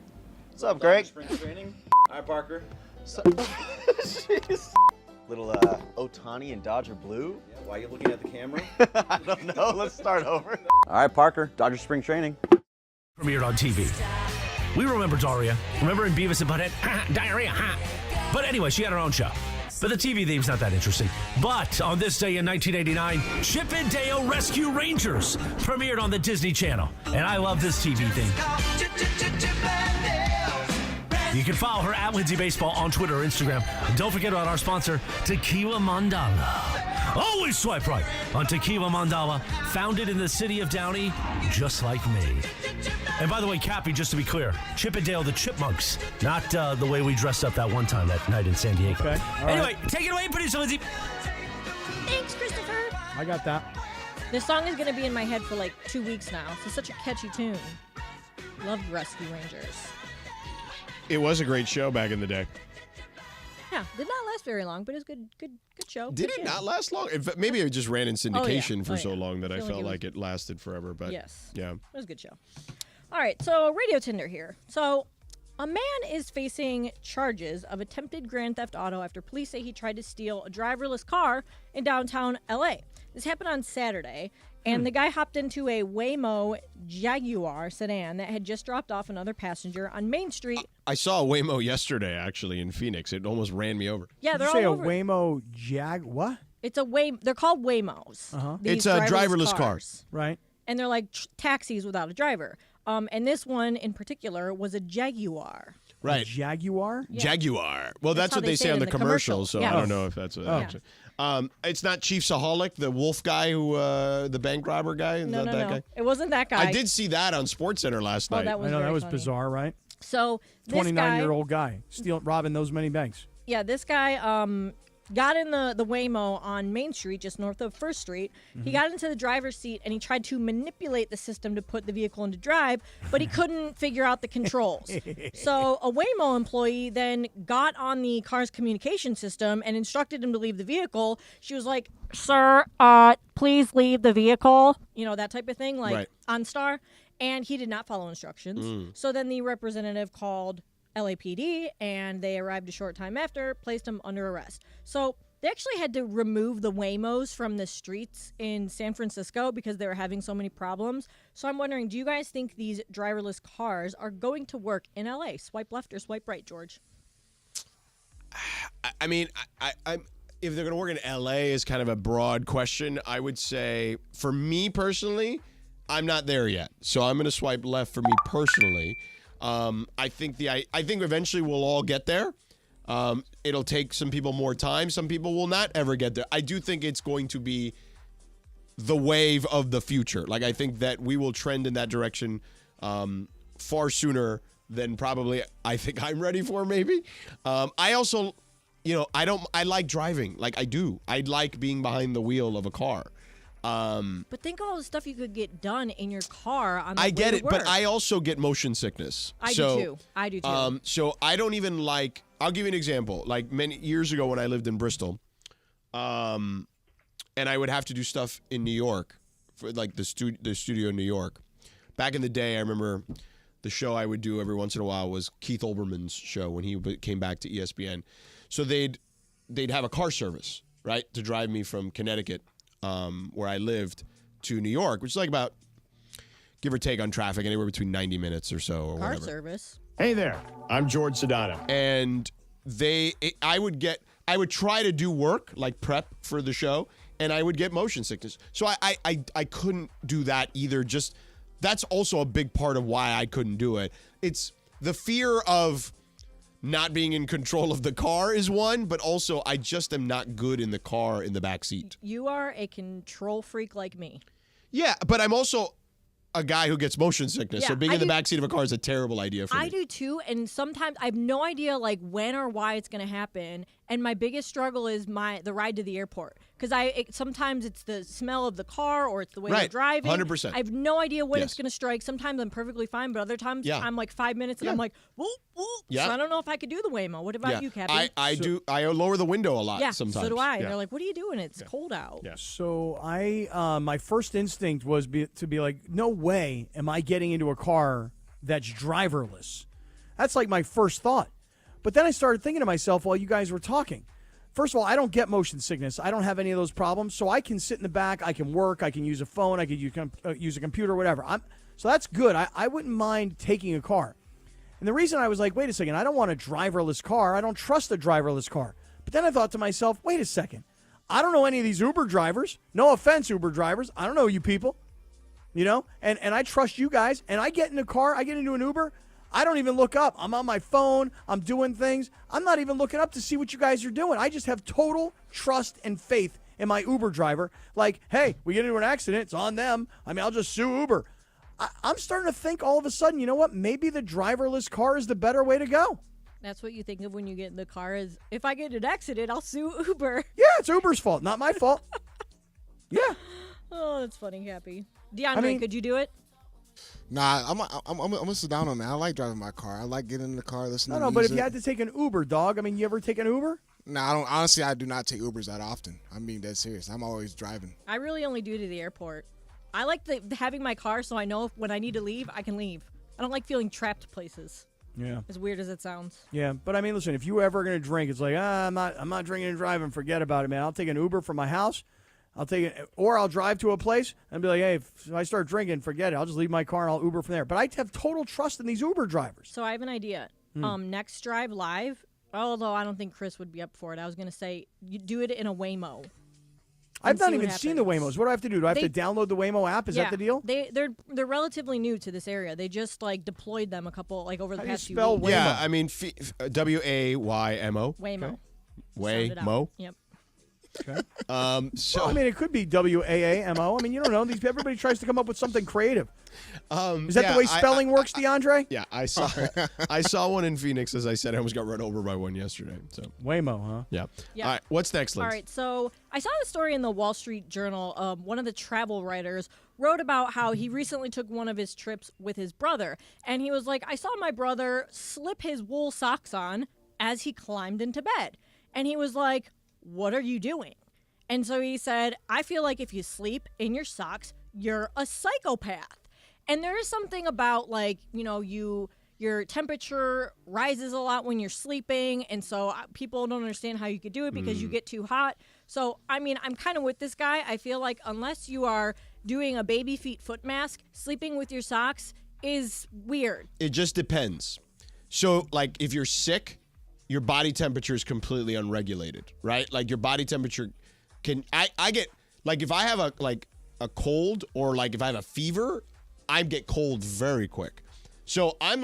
What's up, Greg? Spring training. All right, Parker. Jeez. Little Otani and Dodger blue. Yeah, why are you looking at the camera? I don't know. Let's start over. All right, Parker. Dodger spring training. Premiered on TV. We remember Daria. Remember in Beavis and Butthead? Diarrhea. But anyway, she had her own show. But the TV theme's not that interesting. But on this day in 1989, Chip and Dale Rescue Rangers premiered on the Disney Channel. And I love this TV theme. You can follow her at Lindsay Baseball on Twitter or Instagram. And don't forget about our sponsor, Tequila Mandala. Always swipe right on Tequila Mandala, founded in the city of Downey, just like me. And by the way, Cappy, just to be clear, Chip and Dale the Chipmunks, not the way we dressed up that one time that night in San Diego. Okay. Anyway, take it away, producer Lindsay. Thanks, Christopher. I got that. This song is going to be in my head for like 2 weeks now. It's such a catchy tune. Love Rescue Rangers. It was a great show back in the day. Yeah, did not last very long, but it was good show. Did it not last long? In fact, maybe it just ran in syndication for so long that I feel felt like it lasted forever. But yes, yeah, it was a good show. All right, so Radio Tinder here. So a man is facing charges of attempted grand theft auto after police say he tried to steal a driverless car in downtown LA. This happened on Saturday, And the guy hopped into a Waymo Jaguar sedan that had just dropped off another passenger on Main Street. I saw a Waymo yesterday, actually, in Phoenix. It almost ran me over. Yeah, they're Did you all say over. a Waymo What? It's a They're called Waymos. It's a driverless cars. Right. And they're like taxis without a driver. And this one in particular was a Jaguar. Right. A Jaguar? Yeah. Jaguar. Well, that's how what they say on the commercial, so Yeah. I don't know if that's what actually. It's not Chief Saholic, the wolf guy who, the bank robber guy. Is No, that no, that no. guy? It wasn't that guy. I did see that on SportsCenter last night. That was I know, very that was funny. bizarre, right? So this 29-year-old guy robbing those many banks. Yeah, this guy got in the Waymo on Main Street, just north of 1st Street. He got into the driver's seat, and he tried to manipulate the system to put the vehicle into drive, but he couldn't figure out the controls. So a Waymo employee then got on the car's communication system and instructed him to leave the vehicle. She was like, "Sir, please leave the vehicle." You know, that type of thing, like Right. OnStar. And he did not follow instructions. So then the representative called LAPD, and they arrived a short time after, placed him under arrest. So they actually had to remove the Waymos from the streets in San Francisco because they were having so many problems. So I'm wondering, do you guys think these driverless cars are going to work in LA? Swipe left or swipe right, George? I mean, if they're going to work in LA is kind of a broad question. I would say, for me personally, I'm not there yet. So I'm going to swipe left for me personally. I think eventually we'll all get there. It'll take some people more time. Some people will not ever get there. I do think it's going to be the wave of the future. Like, I think that we will trend in that direction far sooner than probably I think I'm ready for, maybe. I also, I like driving. Like, I do. I like being behind the wheel of a car. But think of all the stuff you could get done in your car on the I way get to it, work. but I also get motion sickness. I do too. So I don't even like. I'll give you an example. Like many years ago when I lived in Bristol, and I would have to do stuff in New York, for like the studio in New York. Back in the day, I remember the show I would do every once in a while was Keith Olbermann's show when he came back to ESPN. So they'd have a car service, right, to drive me from Connecticut, where I lived, to New York, which is like about, give or take on traffic, anywhere between 90 minutes or so, or Car whatever. service. Hey there, I'm George Sedano. And I would try to do work, like prep for the show, and I would get motion sickness. So I couldn't do that either. Just, that's also a big part of why I couldn't do it. It's the fear of not being in control of the car is one, but also I just am not good in the car in the back seat. You are a control freak like me. Yeah, but I'm also a guy who gets motion sickness. Yeah, so being I in the do- back seat of a car is a terrible idea for me. I do too, and sometimes I have no idea like when or why it's going to happen. And my biggest struggle is the ride to the airport, because sometimes it's the smell of the car or it's the way you're Right, driving. 100%. I have no idea when Yes. it's going to strike. Sometimes I'm perfectly fine, but other times Yeah. I'm like 5 minutes and Yeah. I'm like, whoop whoop. Yeah. So I don't know if I could do the Waymo. What about you, Cappy? I do. I lower the window a lot Yeah, sometimes. so do I. Yeah. They're like, what are you doing? It's cold out. Yeah. So my first instinct was to be like, no way am I getting into a car that's driverless. That's like my first thought. But then I started thinking to myself while you guys were talking. First of all, I don't get motion sickness. I don't have any of those problems. So I can sit in the back. I can work. I can use a phone. I could use a computer, whatever. So that's good. I wouldn't mind taking a car. And the reason I was like, wait a second, I don't want a driverless car. I don't trust a driverless car. But then I thought to myself, wait a second. I don't know any of these Uber drivers. No offense, Uber drivers. I don't know you people. You know? And I trust you guys. And I get in a car. I get into an Uber. I don't even look up. I'm on my phone. I'm doing things. I'm not even looking up to see what you guys are doing. I just have total trust and faith in my Uber driver. Like, hey, we get into an accident. It's on them. I mean, I'll just sue Uber. I'm starting to think all of a sudden, you know what? Maybe the driverless car is the better way to go. That's what you think of when you get in the car is, if I get in an accident, I'll sue Uber. Yeah, it's Uber's fault, not my fault. Yeah. Oh, that's funny, Cappy. DeAndre, could you do it? Nah, I'm a Sedano man. I like driving my car. I like getting in the car, listening to No, music. but if you had to take an Uber, dog, I mean, you ever take an Uber? Nah, I don't. Honestly, I do not take Ubers that often. I'm being dead serious. I'm always driving. I really only do to the airport. I like having my car so I know when I need to leave, I can leave. I don't like feeling trapped places. Yeah. As weird as it sounds. Yeah, but I mean, listen, if you were ever going to drink, it's like, I'm not drinking and driving. Forget about it, man. I'll take an Uber from my house. I'll take it, or I'll drive to a place and be like, hey, if I start drinking, forget it. I'll just leave my car and I'll Uber from there. But I have total trust in these Uber drivers. So I have an idea. Next Drive Live, although I don't think Chris would be up for it. I was going to say you do it in a Waymo. I've not even seen the Waymos. What do I have to do? Do I have to download the Waymo app? Is that the deal? They're relatively new to this area. They just deployed them over the past few weeks. Waymo? Yeah, I mean W-A-Y-M-O. Waymo. Okay. Waymo. Yep. Okay. It could be W-A-A-M-O. You don't know. Everybody tries to come up with something creative. Is that the way spelling works, DeAndre? Yeah, I saw one in Phoenix, as I said. I almost got run over by one yesterday. So Waymo, huh? Yeah. Yep. All right, what's next, Liz? All right, so I saw the story in the Wall Street Journal. One of the travel writers wrote about how he recently took one of his trips with his brother. And he was like, I saw my brother slip his wool socks on as he climbed into bed. And he was like, what are you doing? And so he said, I feel like if you sleep in your socks, you're a psychopath. And there is something about your temperature rises a lot when you're sleeping. And so people don't understand how you could do it because you get too hot. So, I'm kind of with this guy. I feel like unless you are doing a baby feet foot mask, sleeping with your socks is weird. It just depends. So, if you're sick, your body temperature is completely unregulated, right? Your body temperature I get, if I have a cold or if I have a fever, I get cold very quick. So I'm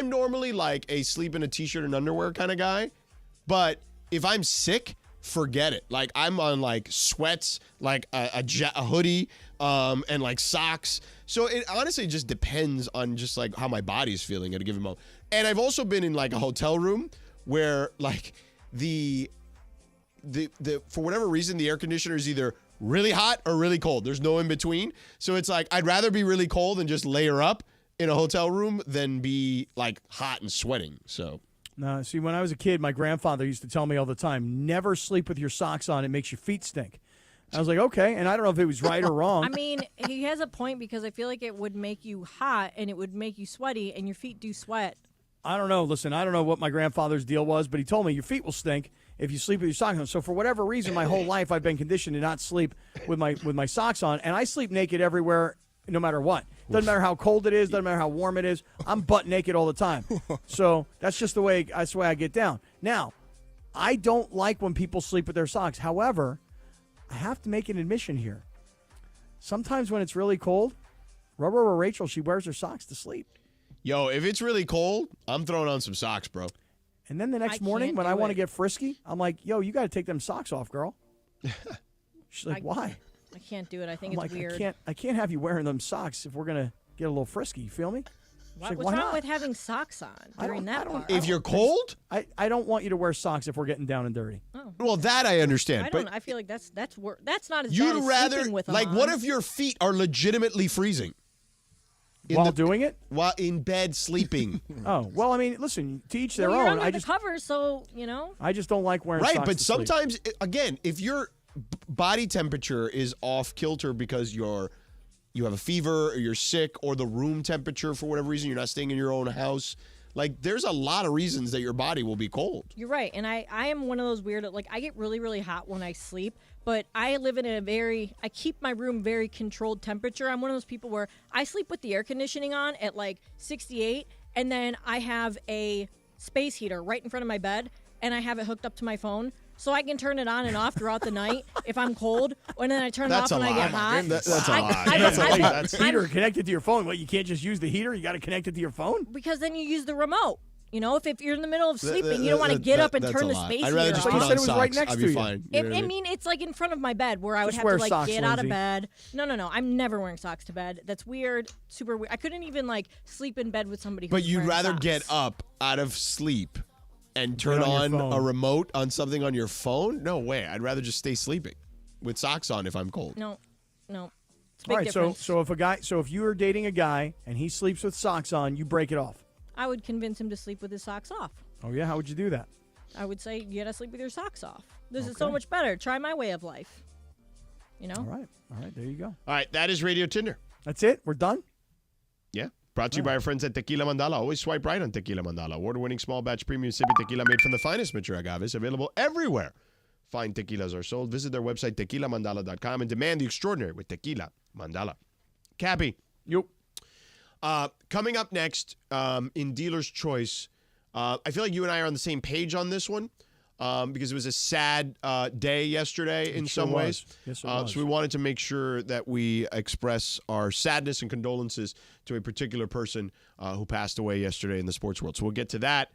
normally a sleep in a t-shirt and underwear kind of guy, but if I'm sick, forget it. I'm on sweats, a hoodie, and socks. So it honestly just depends on just how my body's feeling at a given moment. And I've also been in a hotel room where the for whatever reason the air conditioner is either really hot or really cold. There's no in between. So it's I'd rather be really cold and just layer up in a hotel room than be hot and sweating. So no, see, when I was a kid, my grandfather used to tell me all the time, never sleep with your socks on. It makes your feet stink. I was like, okay, and I don't know if it was right or wrong. He has a point because I feel like it would make you hot and it would make you sweaty, and your feet do sweat. I don't know. Listen, I don't know what my grandfather's deal was, but he told me your feet will stink if you sleep with your socks on. So for whatever reason, my whole life I've been conditioned to not sleep with my socks on, and I sleep naked everywhere, no matter what. Doesn't matter how cold it is, doesn't matter how warm it is. I'm butt naked all the time. So that's just the way I get down. Now, I don't like when people sleep with their socks. However, I have to make an admission here. Sometimes when it's really cold, Rubber or Rachel, she wears her socks to sleep. Yo, if it's really cold, I'm throwing on some socks, bro. And then the next morning when I want to get frisky, I'm like, yo, you got to take them socks off, girl. She's like, why? I can't do it. I think it's weird. I can't have you wearing them socks if we're going to get a little frisky. You feel me? What's wrong with having socks on during that part? If you're cold? I don't want you to wear socks if we're getting down and dirty. Oh. Well, that I understand. I feel like that's not as bad as sleeping with them on. What if your feet are legitimately freezing? While doing it? While in bed sleeping. Oh, well, listen, to each their you're own. Under the covers, so, I just don't like wearing socks. Right, but to sometimes, sleep. again, if your body temperature is off kilter because you have a fever or you're sick, or the room temperature for whatever reason, you're not staying in your own house, there's a lot of reasons that your body will be cold. You're right, and I am one of those weird, I get really, really hot when I sleep, but I live in I keep my room very controlled temperature. I'm one of those people where I sleep with the air conditioning on at 68, and then I have a space heater right in front of my bed, and I have it hooked up to my phone, so I can turn it on and off throughout the night if I'm cold, and then I turn it off when I get hot. That's a lie. That's a heater connected to your phone. What, you can't just use the heater? You got to connect it to your phone? Because then you use the remote. If you're in the middle of sleeping, you don't want to get up and turn the space heater on. I'd rather just put on said it was socks. right next I'd to be you. fine. It's in front of my bed where I would Just have to wear socks, get out of Lindsay. bed. No. I'm never wearing socks to bed. That's weird. Super weird. I couldn't even sleep in bed with somebody who's But you'd wearing rather socks. get up out of sleep and turn on your on phone. a remote on something on your phone? No way. I'd rather just stay sleeping with socks on if I'm cold. No. It's a All big right, difference. so if you are dating a guy and he sleeps with socks on, you break it off. I would convince him to sleep with his socks off. Oh, yeah? How would you do that? I would say you gotta sleep with your socks off. This is so Okay. much better. Try my way of life. All right, there you go. All right, that is Radio Tinder. That's it? We're done? Yeah. Brought to you by our friends at Tequila Mandala. Always swipe right on Tequila Mandala. Award-winning small batch premium sippy tequila made from the finest mature agaves. Available everywhere fine tequilas are sold. Visit their website, tequilamandala.com, and demand the extraordinary with Tequila Mandala. Cappy. Yep. Coming up next in Dealer's Choice, I feel like you and I are on the same page on this one because it was a sad day yesterday in some ways. Yes, it was. So we wanted to make sure that we express our sadness and condolences to a particular person who passed away yesterday in the sports world. So we'll get to that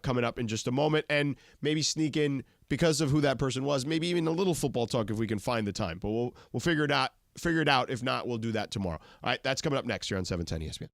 coming up in just a moment, and maybe sneak in, because of who that person was, maybe even a little football talk if we can find the time. But we'll figure it out. If not, we'll do that tomorrow. All right, that's coming up next here on 710 ESPN.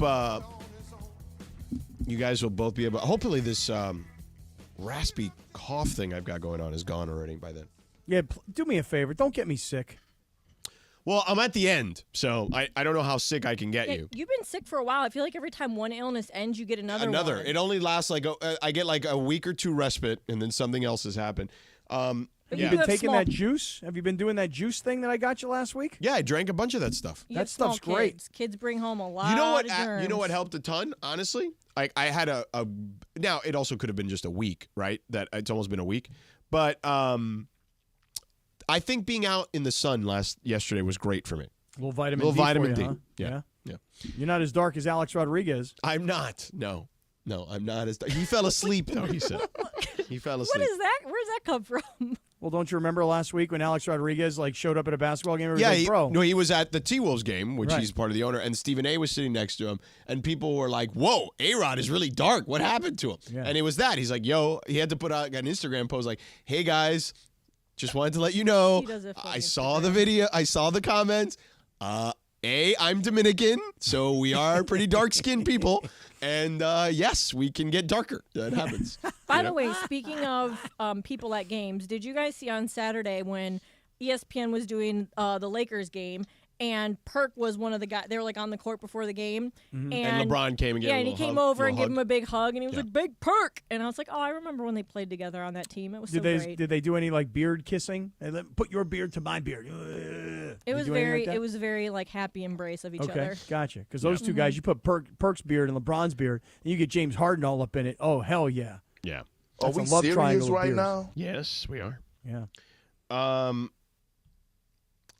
Hope you guys will both be able. Hopefully, this raspy cough thing I've got going on is gone already by then. Yeah, do me a favor. Don't get me sick. Well, I'm at the end, so I don't know how sick I can get you. You've been sick for a while. I feel like every time one illness ends, you get another one. It only lasts I get like a week or two respite, and then something else has happened. Have you been taking that juice? Have you been doing that juice thing that I got you last week? Yeah, I drank a bunch of that stuff. You That have small stuff's great. Kids bring home a lot. You know what? Of germs. You know what helped a ton, honestly. I had a now it also could have been just a week, right? That it's almost been a week, but I think being out in the sun yesterday was great for me. A little vitamin D. Huh? Yeah. Yeah. You're not as dark as Alex Rodriguez. I'm not. No, I'm not as dark. He fell asleep though. He said he fell asleep. What is that? Where's that come from? Well, don't you remember last week when Alex Rodriguez showed up at a basketball game? Yeah, bro. No, he was at the T-Wolves game, which Right. he's part of the owner, and Stephen A was sitting next to him, and people were like, "Whoa, A-Rod is really dark. What happened to him?" Yeah. And it was that. He's like, "Yo," he had to put out an Instagram post like, "Hey guys, just wanted to let you know, He does it for I saw the video, I saw the comments. I'm Dominican, so we are pretty dark-skinned people, and yes, we can get darker. That happens." By the way, speaking of people at games, did you guys see on Saturday when ESPN was doing the Lakers game and Perk was one of the guys? They were on the court before the game, And LeBron came and gave him a and he little came hug, over and little gave him a big hug, and he was Yeah. like, "Big Perk," and I was like, "Oh, I remember when they played together on that team. It was so great." Did they do any beard kissing? Put your beard to my beard. It was a very happy embrace of each Okay, other. gotcha. Because those two guys, you put Perk's beard and LeBron's beard, and you get James Harden all up in it. Oh, hell yeah. Yeah. Are That's we a love serious triangle of right beards. now? Yes, we are. Yeah.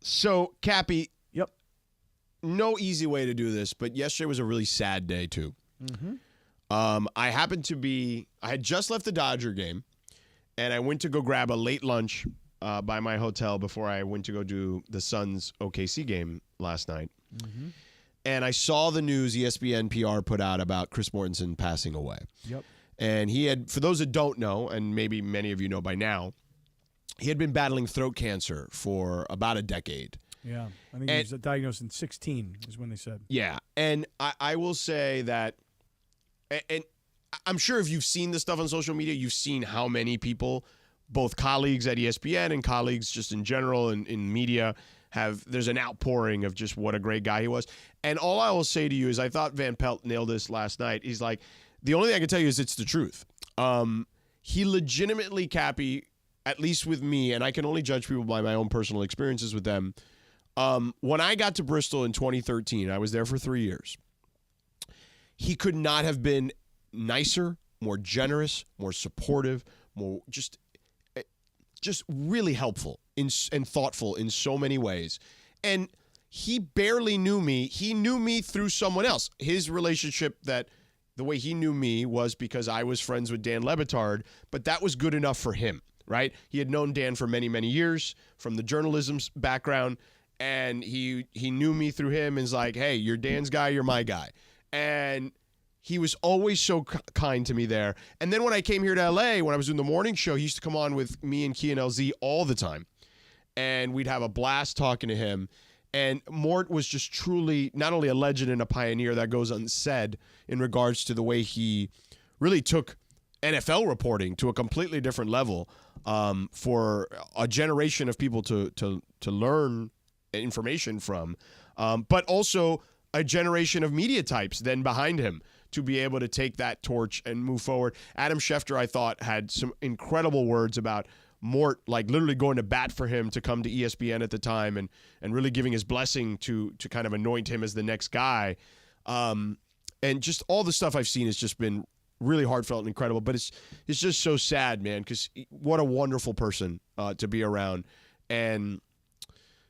So, Cappy. Yep. No easy way to do this, but yesterday was a really sad day, too. Mm-hmm. I had just left the Dodger game, and I went to go grab a late lunch by my hotel before I went to go do the Suns OKC game last night. Mm-hmm. And I saw the news ESPN PR put out about Chris Mortenson passing away. Yep. And he had, for those that don't know, and maybe many of you know by now, he had been battling throat cancer for about a decade. Yeah. I think he was diagnosed in 16 is when they said. Yeah. And I will say that, and I'm sure if you've seen this stuff on social media, you've seen how many people, both colleagues at ESPN and colleagues just in general in media, there's an outpouring of just what a great guy he was. And all I will say to you is I thought Van Pelt nailed this last night. He's like, the only thing I can tell you is it's the truth. He legitimately, Cappy, at least with me, and I can only judge people by my own personal experiences with them. When I got to Bristol in 2013, I was there for 3 years. He could not have been nicer, more generous, more supportive, more just really helpful and thoughtful in so many ways. And he barely knew me. He knew me through someone else. His relationship the way he knew me was because I was friends with Dan Le Batard, but that was good enough for him, right? He had known Dan for many, many years from the journalism background, and he knew me through him and is like, hey, you're Dan's guy, you're my guy. And he was always so kind to me there. And then when I came here to LA, when I was doing the morning show, he used to come on with me and Key and LZ all the time. And we'd have a blast talking to him. And Mort was just truly not only a legend and a pioneer, that goes unsaid, in regards to the way he really took NFL reporting to a completely different level for a generation of people to learn information from, but also a generation of media types then behind him to be able to take that torch and move forward. Adam Schefter, I thought, had some incredible words about Mort, literally going to bat for him to come to ESPN at the time and really giving his blessing to kind of anoint him as the next guy. And just all the stuff I've seen has just been really heartfelt and incredible. But it's just so sad, man, because what a wonderful person to be around. And,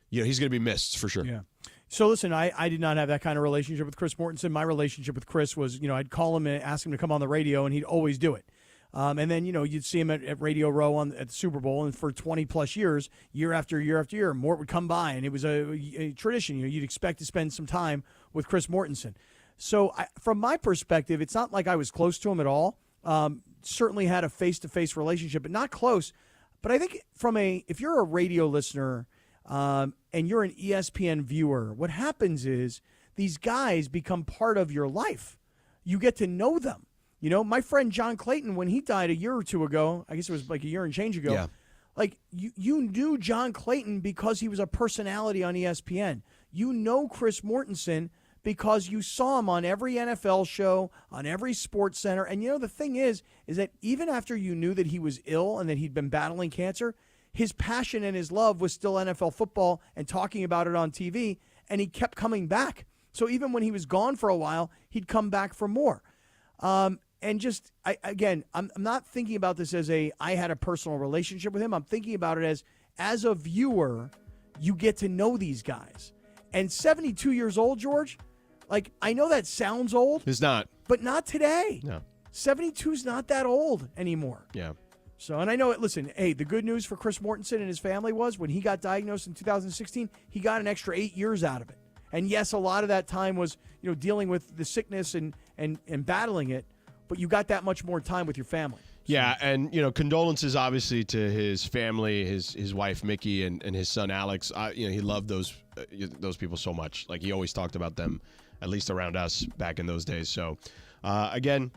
he's going to be missed for sure. Yeah. So listen, I did not have that kind of relationship with Chris Mortenson. My relationship with Chris was, I'd call him and ask him to come on the radio, and he'd always do it. And then, you'd see him at Radio Row at the Super Bowl, and for 20-plus years, year after year after year, Mort would come by, and it was a tradition. You'd expect to spend some time with Chris Mortenson. So from my perspective, it's not like I was close to him at all. Certainly had a face-to-face relationship, but not close. But I think if you're a radio listener and you're an ESPN viewer, what happens is these guys become part of your life. You get to know them. You know, my friend John Clayton, when he died a year or two ago, I guess it was like a year and change ago. Yeah. Like, you knew John Clayton because he was a personality on ESPN. You know Chris Mortenson because you saw him on every NFL show, on every Sports Center. And, you know, the thing is that even after you knew that he was ill and that he'd been battling cancer, his passion and his love was still NFL football and talking about it on TV, and he kept coming back. So even when he was gone for a while, he'd come back for more. And just, I'm not thinking about this as I had a personal relationship with him. I'm thinking about it as a viewer, you get to know these guys. And 72 years old, George, like, I know that sounds old. It's not. But not today. No. 72 is not that old anymore. Yeah. So, and I know it, listen, hey, the good news for Chris Mortenson and his family was when he got diagnosed in 2016, he got an extra 8 years out of it. And yes, a lot of that time was, you know, dealing with the sickness and battling it, but you got that much more time with your family. Yeah, and, you know, condolences, obviously, to his family, his wife, Mickey, and his son, Alex. You know, he loved those people so much. Like, he always talked about them, at least around us back in those days. So, again,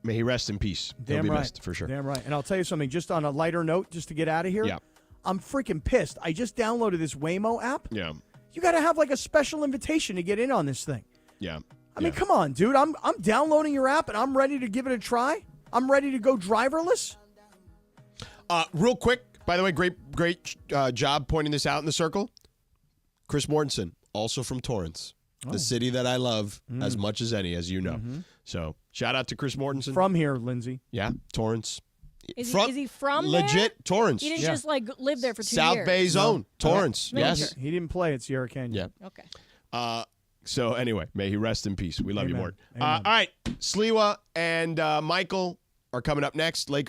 may he rest in peace. He'll be missed, for sure. Damn right. And I'll tell you something, just on a lighter note, just to get out of here. Yeah. I'm freaking pissed. I just downloaded this Waymo app. Yeah. You got to have, like, a special invitation to get in on this thing. Yeah. I mean, come on, dude. I'm downloading your app, and I'm ready to give it a try. I'm ready to go driverless. Real quick, by the way, great job pointing this out in the circle. Chris Mortenson, also from Torrance, the city that I love as much as any, as you know. Mm-hmm. So shout out to Chris Mortenson. From here, Lindsay. Yeah, Torrance. Is he from legit there? Torrance? He didn't just like live there for 2 South years. Bay Zone, Torrance. No, Yes. He didn't play at Sierra Canyon. Yeah. Okay. So anyway, may he rest in peace. We love you, Amen. Mort. Amen. All right, Sliwa and Michael are coming up next. Lakers